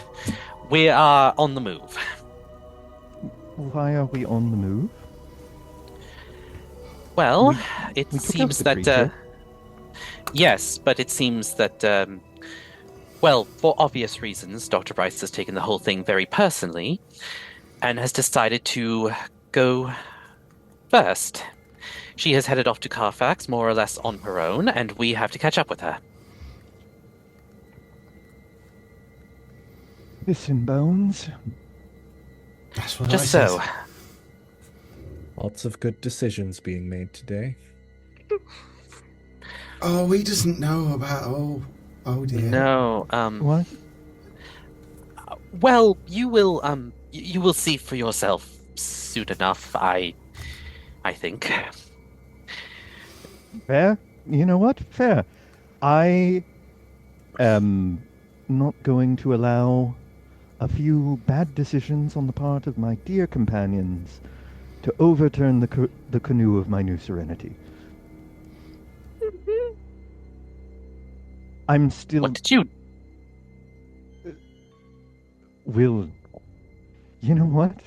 We are on the move. Why are we on the move? Well, it we took seems out the that... creature. Yes, but it seems that, well, for obvious reasons, Dr. Bryce has taken the whole thing very personally and has decided to go first. She has headed off to Carfax more or less on her own, and we have to catch up with her. Listen, Bones. That's what Just I so. said. Lots of good decisions being made today. Oh, he doesn't know about. Oh dear. No, What? well, you will see for yourself soon enough, I think. Fair? You know what? Fair. I am not going to allow a few bad decisions on the part of my dear companions to overturn the canoe of my new serenity. I'm still... What did you... Will... You know what?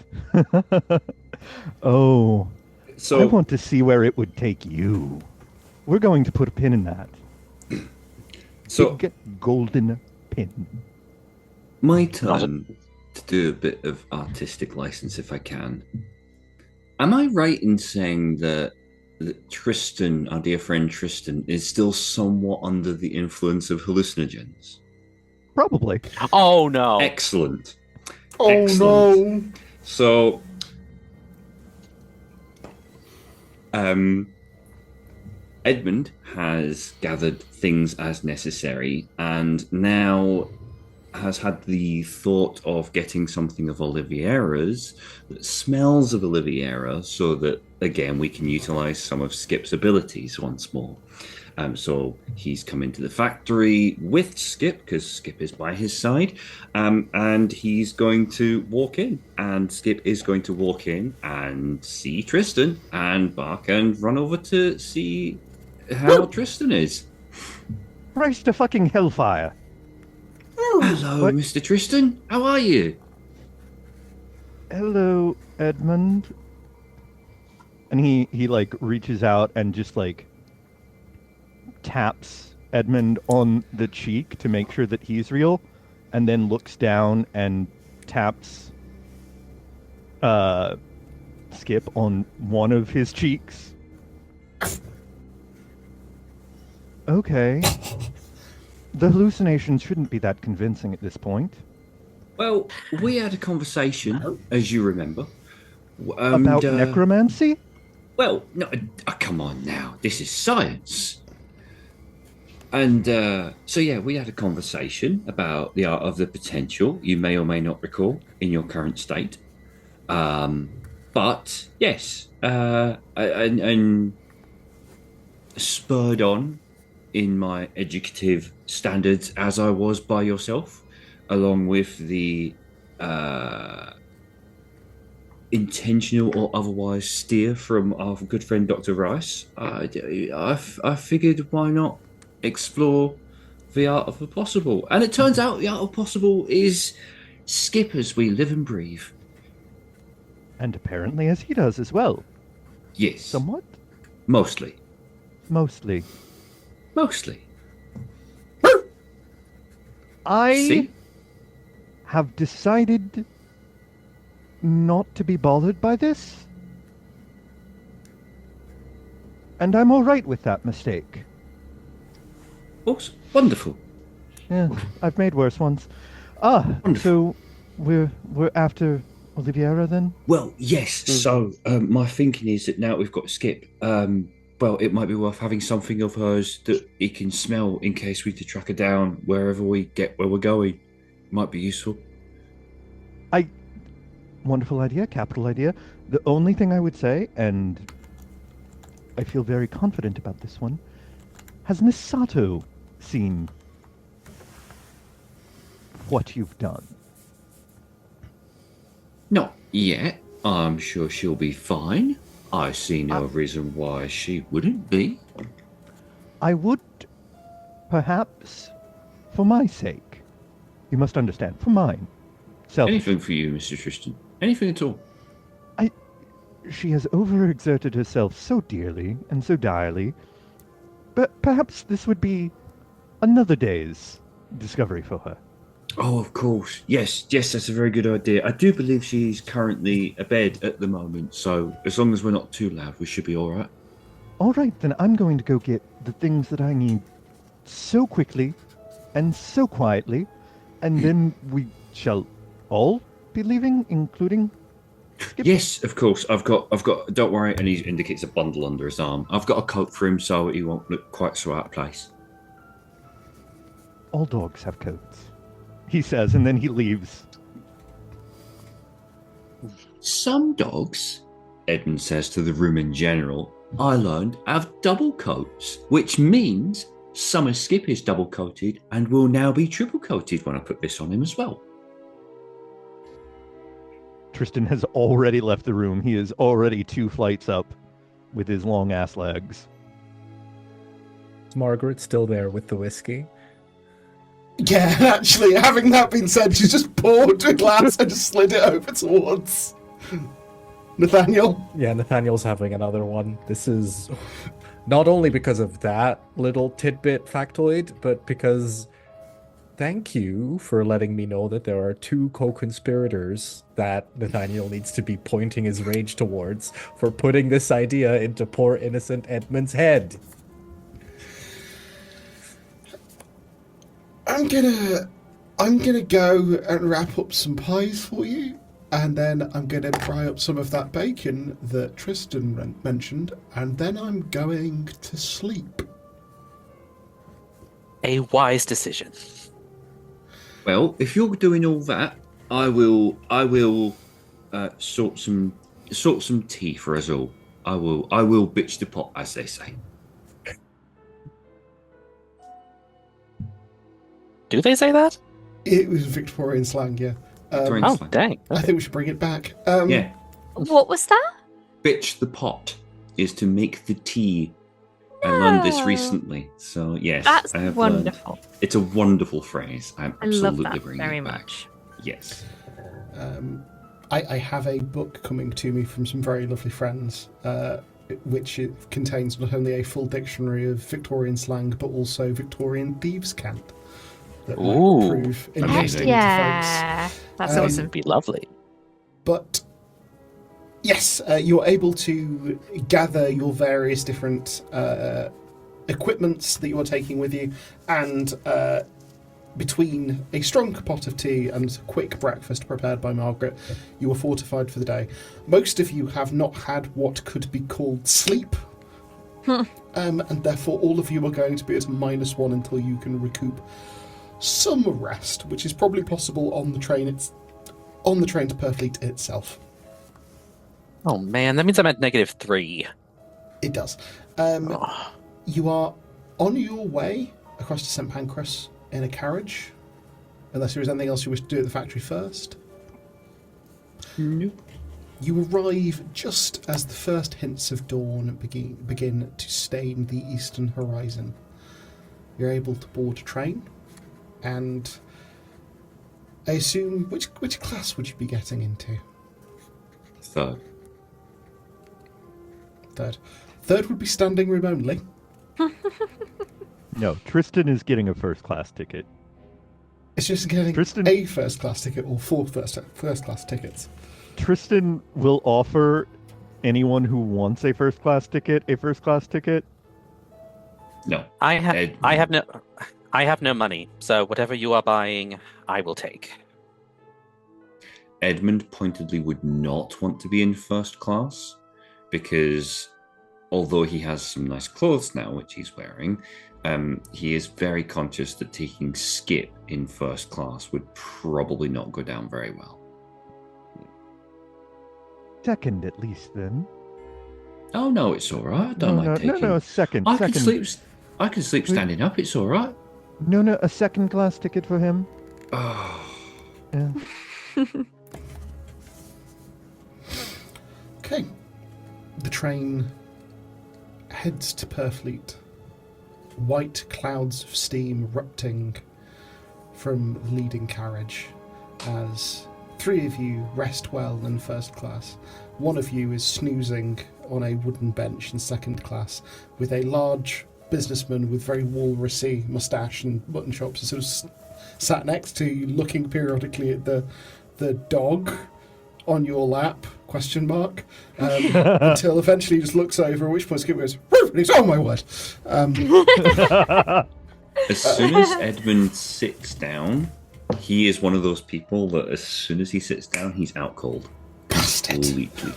Oh... So I want to see where it would take you. We're going to put a pin in that. So Big golden pin. my turn to do a bit of artistic license, if I can. Am I right in saying that Tristan, our dear friend Tristan, is still somewhat under the influence of hallucinogens? Probably. Oh, no. Excellent. Oh Excellent. no. So, Edmund has gathered things as necessary and now has had the thought of getting something of Oliviera's that smells of Oliviera so that, again, we can utilize some of Skip's abilities once more. So he's come into the factory with Skip, because Skip is by his side, and he's going to walk in. And Skip is going to walk in and see Tristan and bark and run over to see how Tristan is. Christ to fucking hellfire. Hello, What? Mr. Tristan. How are you? Hello, Edmund. And he like reaches out and just like taps Edmund on the cheek to make sure that he's real, and then looks down and taps Skip on one of his cheeks. Okay. The hallucinations shouldn't be that convincing at this point. Well, we had a conversation, as you remember. About necromancy? Well, no, come on now. This is science. And so, yeah, we had a conversation about the art of the potential you may or may not recall in your current state. But, yes, and spurred on in my educative standards as I was by yourself, along with the intentional or otherwise steer from our good friend Dr. Rice, I figured why not explore the art of the possible. And it turns out the art of possible is Skip as we live and breathe. And apparently as he does as well. Yes. Somewhat? Mostly. Mostly. I See? have decided not to be bothered by this. And I'm alright with that mistake. Awesome. Wonderful. Yeah, I've made worse ones. Wonderful. So we're after Oliviera then? Well, yes. So my thinking is that now we've got Skip, well, it might be worth having something of hers that he can smell in case we to track her down wherever we get where we're going. Might be useful. Wonderful idea, capital idea. The only thing I would say, and I feel very confident about this one, has Miss Sato seen what you've done? Not yet. I'm sure she'll be fine. I see no reason why she wouldn't be. I would, perhaps, for my sake. You must understand, for mine. Selfish. Anything for you, Mr. Tristan. Anything at all. She has overexerted herself so dearly and so direly. But perhaps this would be another day's discovery for her. Oh, of course. Yes, that's a very good idea. I do believe she's currently abed at the moment, so as long as we're not too loud, we should be all right. All right, then I'm going to go get the things that I need so quickly and so quietly, and then we shall all be leaving, including Skip? Yes, of course. I've got. Don't worry. And he indicates a bundle under his arm. I've got a coat for him, so he won't look quite so out of place. All dogs have coats, he says, and then he leaves. Some dogs, Edmund says to the room in general, I learned have double coats, which means Summer Skip is double coated and will now be triple coated when I put this on him as well. Tristan has already left the room. He is already 2 flights up with his long ass legs. Is Margaret still there with the whiskey? Yeah, actually, having that been said, she's just poured a glass and just slid it over towards Nathaniel. Yeah, Nathaniel's having another one. This is not only because of that little tidbit factoid, but because thank you for letting me know that there are 2 co-conspirators that Nathaniel needs to be pointing his rage towards for putting this idea into poor innocent Edmund's head. I'm gonna go and wrap up some pies for you, and then I'm gonna fry up some of that bacon that Tristan mentioned, and then I'm going to sleep. A wise decision. Well, if you're doing all that, I will sort some tea for us all. I will bitch the pot, as they say. Do they say that? It was Victorian slang, yeah. Victorian slang. Dang. I think we should bring it back. Yeah. What was that? Bitch the pot is to make the tea. I learned this recently, so yes, That's I have wonderful. learned. It's a wonderful phrase. I'm I love absolutely that bringing very it back. much. Yes. I have a book coming to me from some very lovely friends, which it contains not only a full dictionary of Victorian slang, but also Victorian thieves' cant. That might prove interesting to Yeah, folks. that's This awesome. would be lovely. But yes, you're able to gather your various different equipments that you are taking with you, and between a strong pot of tea and a quick breakfast prepared by Margaret, you are fortified for the day. Most of you have not had what could be called sleep, and therefore all of you are going to be at -1 until you can recoup some rest, which is probably possible on the train. It's on the train to Purfleet itself. Oh man, that means I'm at -3. It does. Oh. You are on your way across to St Pancras in a carriage, unless there is anything else you wish to do at the factory first. Nope. You arrive just as the first hints of dawn begin to stain the eastern horizon. You're able to board a train, and I assume which class would you be getting into? Third. Third would be standing room only. No, Tristan is getting a first class ticket. It's just getting Tristan- a first class ticket or 4 first class tickets. Tristan will offer anyone who wants a first class ticket a first class ticket. No. I have no money, so whatever you are buying, I will take. Edmund pointedly would not want to be in first class because although he has some nice clothes now, which he's wearing, he is very conscious that taking Skip in first class would probably not go down very well. Second, at least, then. Oh no, it's all right. I don't mind taking. No, second. I second. can sleep standing up. It's all right. No, a second class ticket for him. Oh, Yeah. Okay. The train heads to Purfleet. White clouds of steam erupting from the leading carriage as 3 of you rest well in first class. 1 of you is snoozing on a wooden bench in second class with a large businessman with very walrusy moustache and mutton chops sort of sat next to you, looking periodically at the dog on your lap, until eventually he just looks over, at which point Skip goes, "Woof," and he's, "Oh my word." as soon as Edmund sits down, he is one of those people that as soon as he sits down, he's out cold.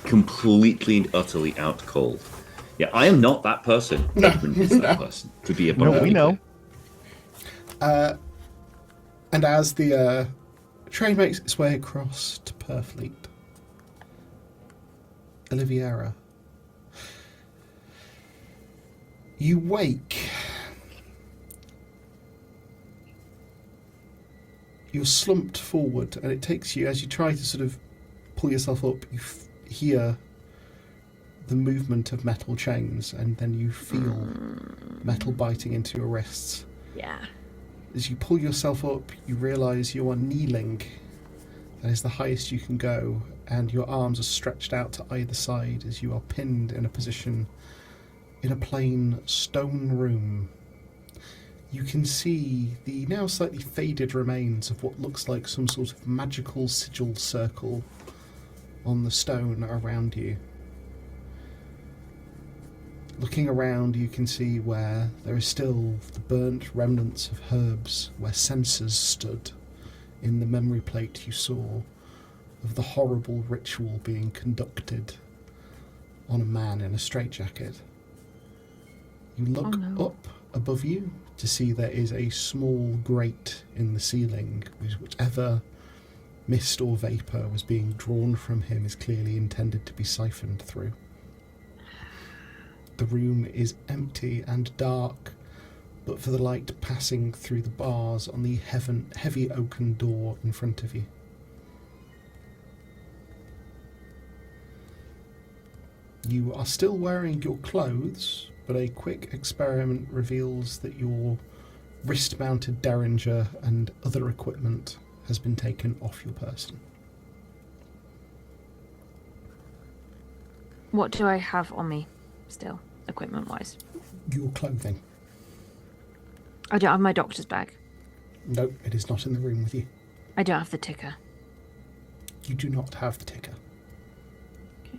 Completely and utterly out cold. Yeah, I am not that person. No, Edmund is that person. To be No, we know. And as the train makes its way across to Purfleet, Oliviera, you wake. You're slumped forward, and it takes you, as you try to sort of pull yourself up, you hear the movement of metal chains, and then you feel metal biting into your wrists. Yeah. As you pull yourself up, you realise you are kneeling. That is the highest you can go, and your arms are stretched out to either side as you are pinned in a position in a plain stone room. You can see the now slightly faded remains of what looks like some sort of magical sigil circle on the stone around you. Looking around, you can see where there is still the burnt remnants of herbs where censers stood in the memory plate you saw of the horrible ritual being conducted on a man in a straitjacket. You look up above you to see there is a small grate in the ceiling, whichever mist or vapour was being drawn from him is clearly intended to be siphoned through. The room is empty and dark, but for the light passing through the bars on the heavy oaken door in front of you. You are still wearing your clothes, but a quick experiment reveals that your wrist-mounted derringer and other equipment has been taken off your person. What do I have on me still, equipment-wise? Your clothing. I don't have my doctor's bag. No, it is not in the room with you. I don't have the ticker. You do not have the ticker. Okay.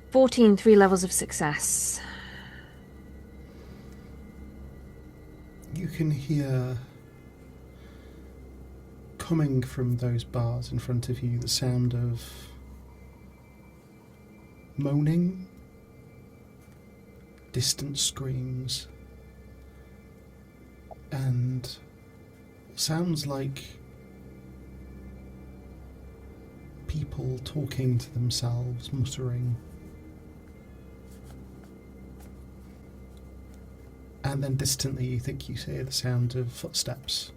14, 3 levels of success. You can hear, coming from those bars in front of you, the sound of moaning, distant screams, and sounds like people talking to themselves, muttering. And then distantly you think you hear the sound of footsteps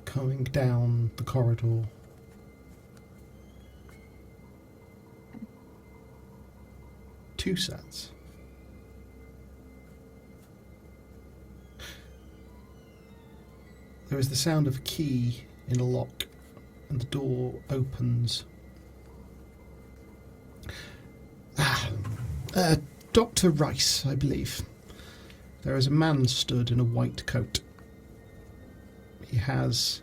coming down the corridor. Two sets. There is the sound of a key in a lock, and the door opens. Dr. Rice, I believe. There is a man stood in a white coat. He has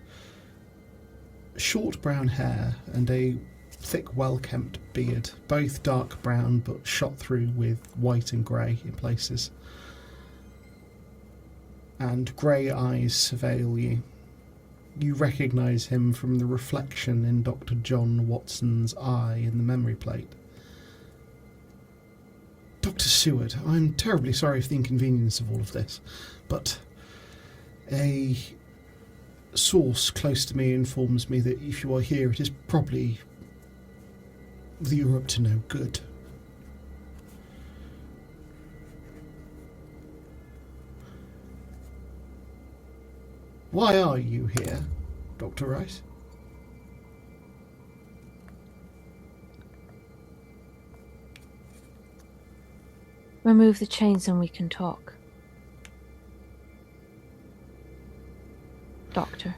short brown hair and a thick, well-kempt beard, both dark brown but shot through with white and grey in places. And grey eyes surveil you. You recognise him from the reflection in Dr. John Watson's eye in the memory plate. Dr. Seward, I'm terribly sorry for the inconvenience of all of this, but a source close to me informs me that if you are here, it is probably that you're up to no good. Why are you here, Dr. Rice? Remove the chains and we can talk. Doctor.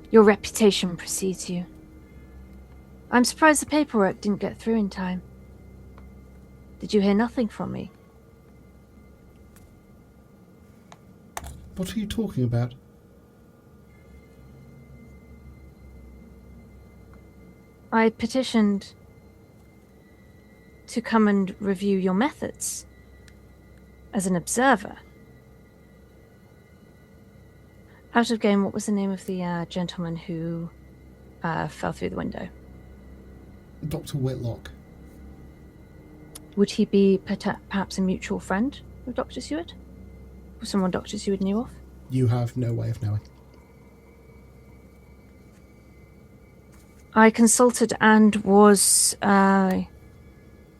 Your reputation precedes you. I'm surprised the paperwork didn't get through in time. Did you hear nothing from me? What are you talking about? I petitioned to come and review your methods as an observer. Out of game, what was the name of the gentleman who fell through the window? Dr. Whitlock. Would he be perhaps a mutual friend of Dr. Seward? Or someone Dr. Seward knew of? You have no way of knowing. I consulted and was a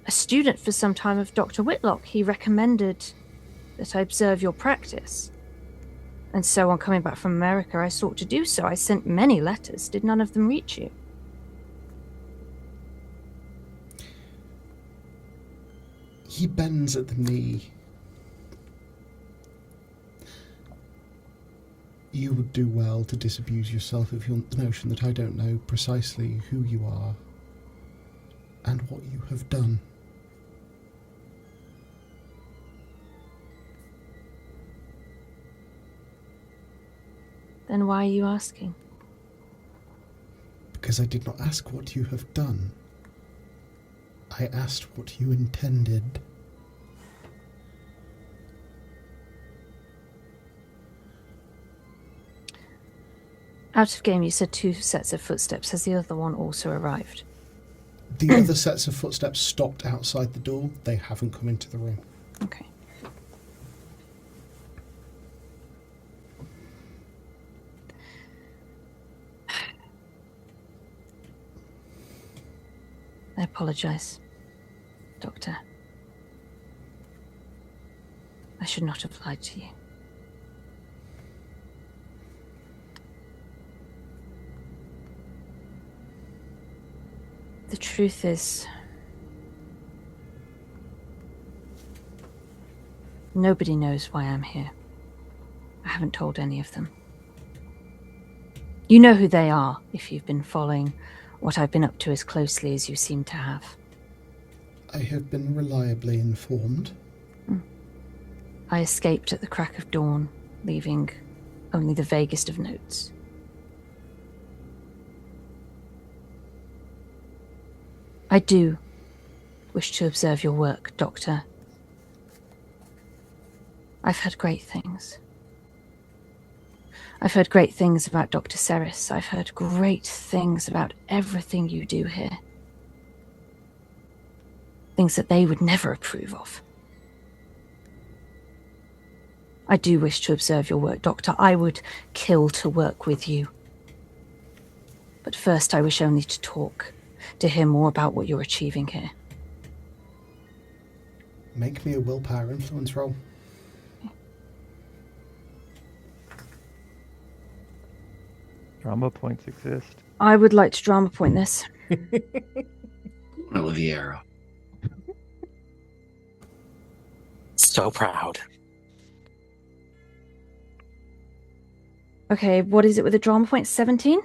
student for some time of Dr. Whitlock. He recommended that I observe your practice. And so on coming back from America, I sought to do so. I sent many letters. Did none of them reach you? He bends at the knee. You would do well to disabuse yourself of the notion that I don't know precisely who you are and what you have done. Then why are you asking? Because I did not ask what you have done. I asked what you intended. Out of game, you said 2 sets of footsteps. Has the other one also arrived? The other sets of footsteps stopped outside the door. They haven't come into the room. Okay. I apologize, Doctor. I should not have lied to you. The truth is, nobody knows why I'm here. I haven't told any of them. You know who they are, if you've been following what I've been up to as closely as you seem to have. I have been reliably informed. I escaped at the crack of dawn, leaving only the vaguest of notes. I do wish to observe your work, Doctor. I've heard great things. I've heard great things about Dr. Ceres. I've heard great things about everything you do here. Things that they would never approve of. I do wish to observe your work, Doctor. I would kill to work with you. But first, I wish only to talk, to hear more about what you're achieving here. Make me a willpower influence roll. Drama points exist. I would like to drama point this. Oliviera. So proud. Okay, what is it with a drama point? 17?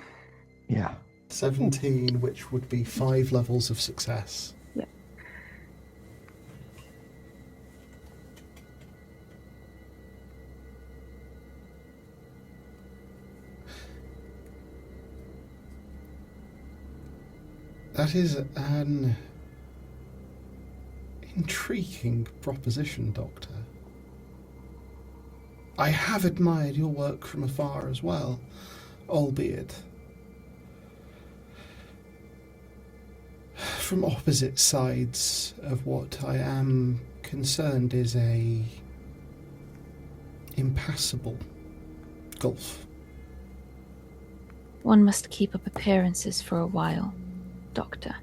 Yeah. 17, which would be 5 levels of success. Yep. That is an intriguing proposition, Doctor. I have admired your work from afar as well, albeit from opposite sides of what I am concerned is a impassable gulf. One must keep up appearances for a while, Doctor.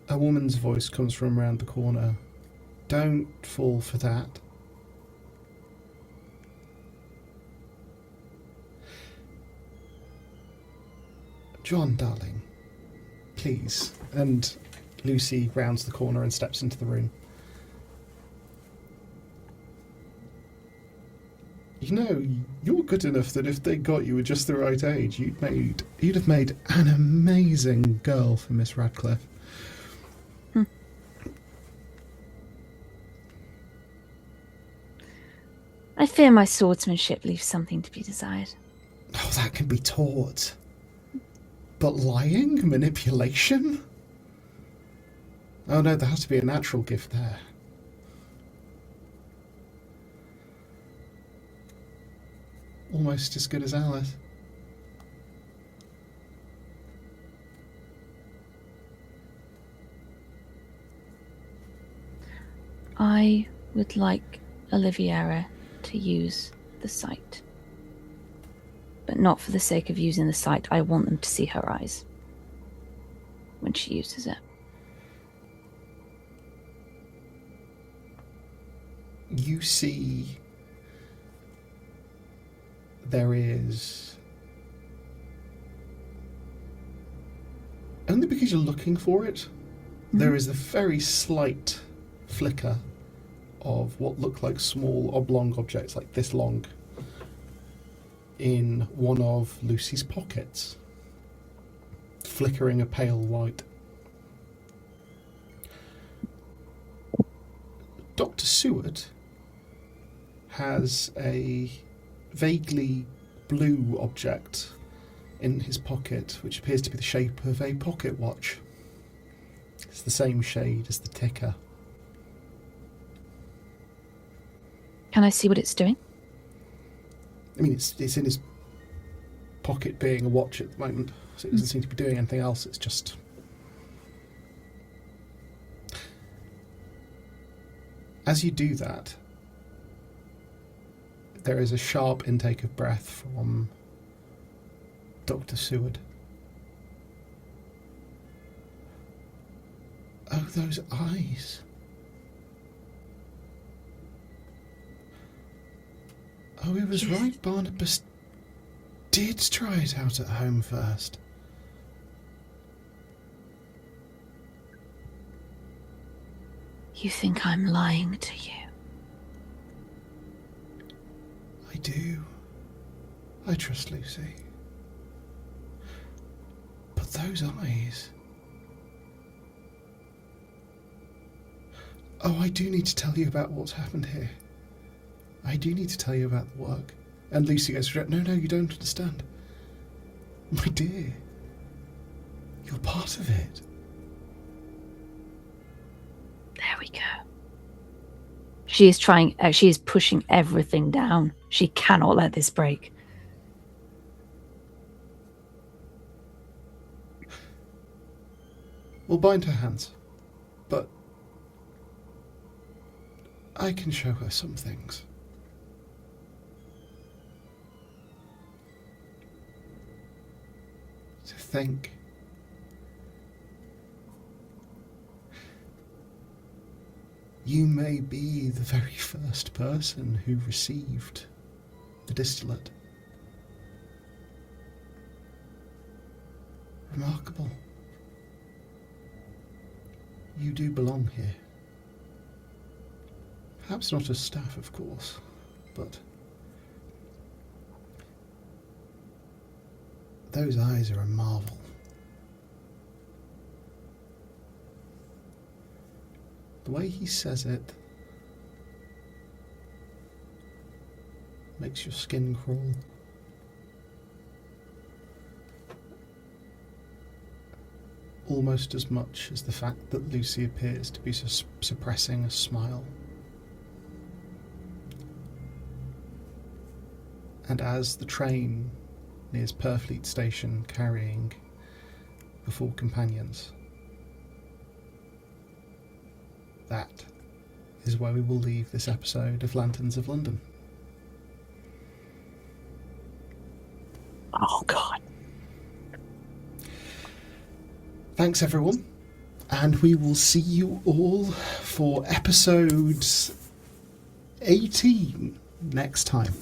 A woman's voice comes from around the corner. Don't fall for that. John, darling, please. And Lucy rounds the corner and steps into the room. You know, you're good enough that if they got you at just the right age, you'd have made an amazing girl for Miss Radcliffe. I fear my swordsmanship leaves something to be desired. Oh, that can be taught. But lying? Manipulation? Oh no, there has to be a natural gift there. Almost as good as Alice. I would like Oliviera to use the sight. But not for the sake of using the sight. I want them to see her eyes when she uses it. You see, there is, only because you're looking for it, there is a very slight flicker of what look like small oblong objects, like this long, in one of Lucy's pockets, flickering a pale white. Dr. Seward has a vaguely blue object in his pocket, which appears to be the shape of a pocket watch. It's the same shade as the ticker. Can I see what it's doing? I mean, it's in his pocket being a watch at the moment, so it doesn't seem to be doing anything else. It's just... As you do that, there is a sharp intake of breath from Dr. Seward. Oh, those eyes. Oh, he was right. Barnabas did try it out at home first. You think I'm lying to you? do. I trust Lucy. But those eyes... Oh, I do need to tell you about what's happened here. I do need to tell you about the work. And Lucy goes, no, you don't understand. My dear, you're part of it. There we go. She is trying, she is pushing everything down. She cannot let this break. We'll bind her hands, but I can show her some things. To think you may be the very first person who received the distillate. Remarkable. You do belong here. Perhaps not as staff, of course, but those eyes are a marvel. The way he says it makes your skin crawl. Almost as much as the fact that Lucy appears to be suppressing a smile. And as the train nears Purfleet Station carrying the 4 companions, that is where we will leave this episode of Lanterns of London. Oh, God. Thanks, everyone. And we will see you all for episode 18 next time.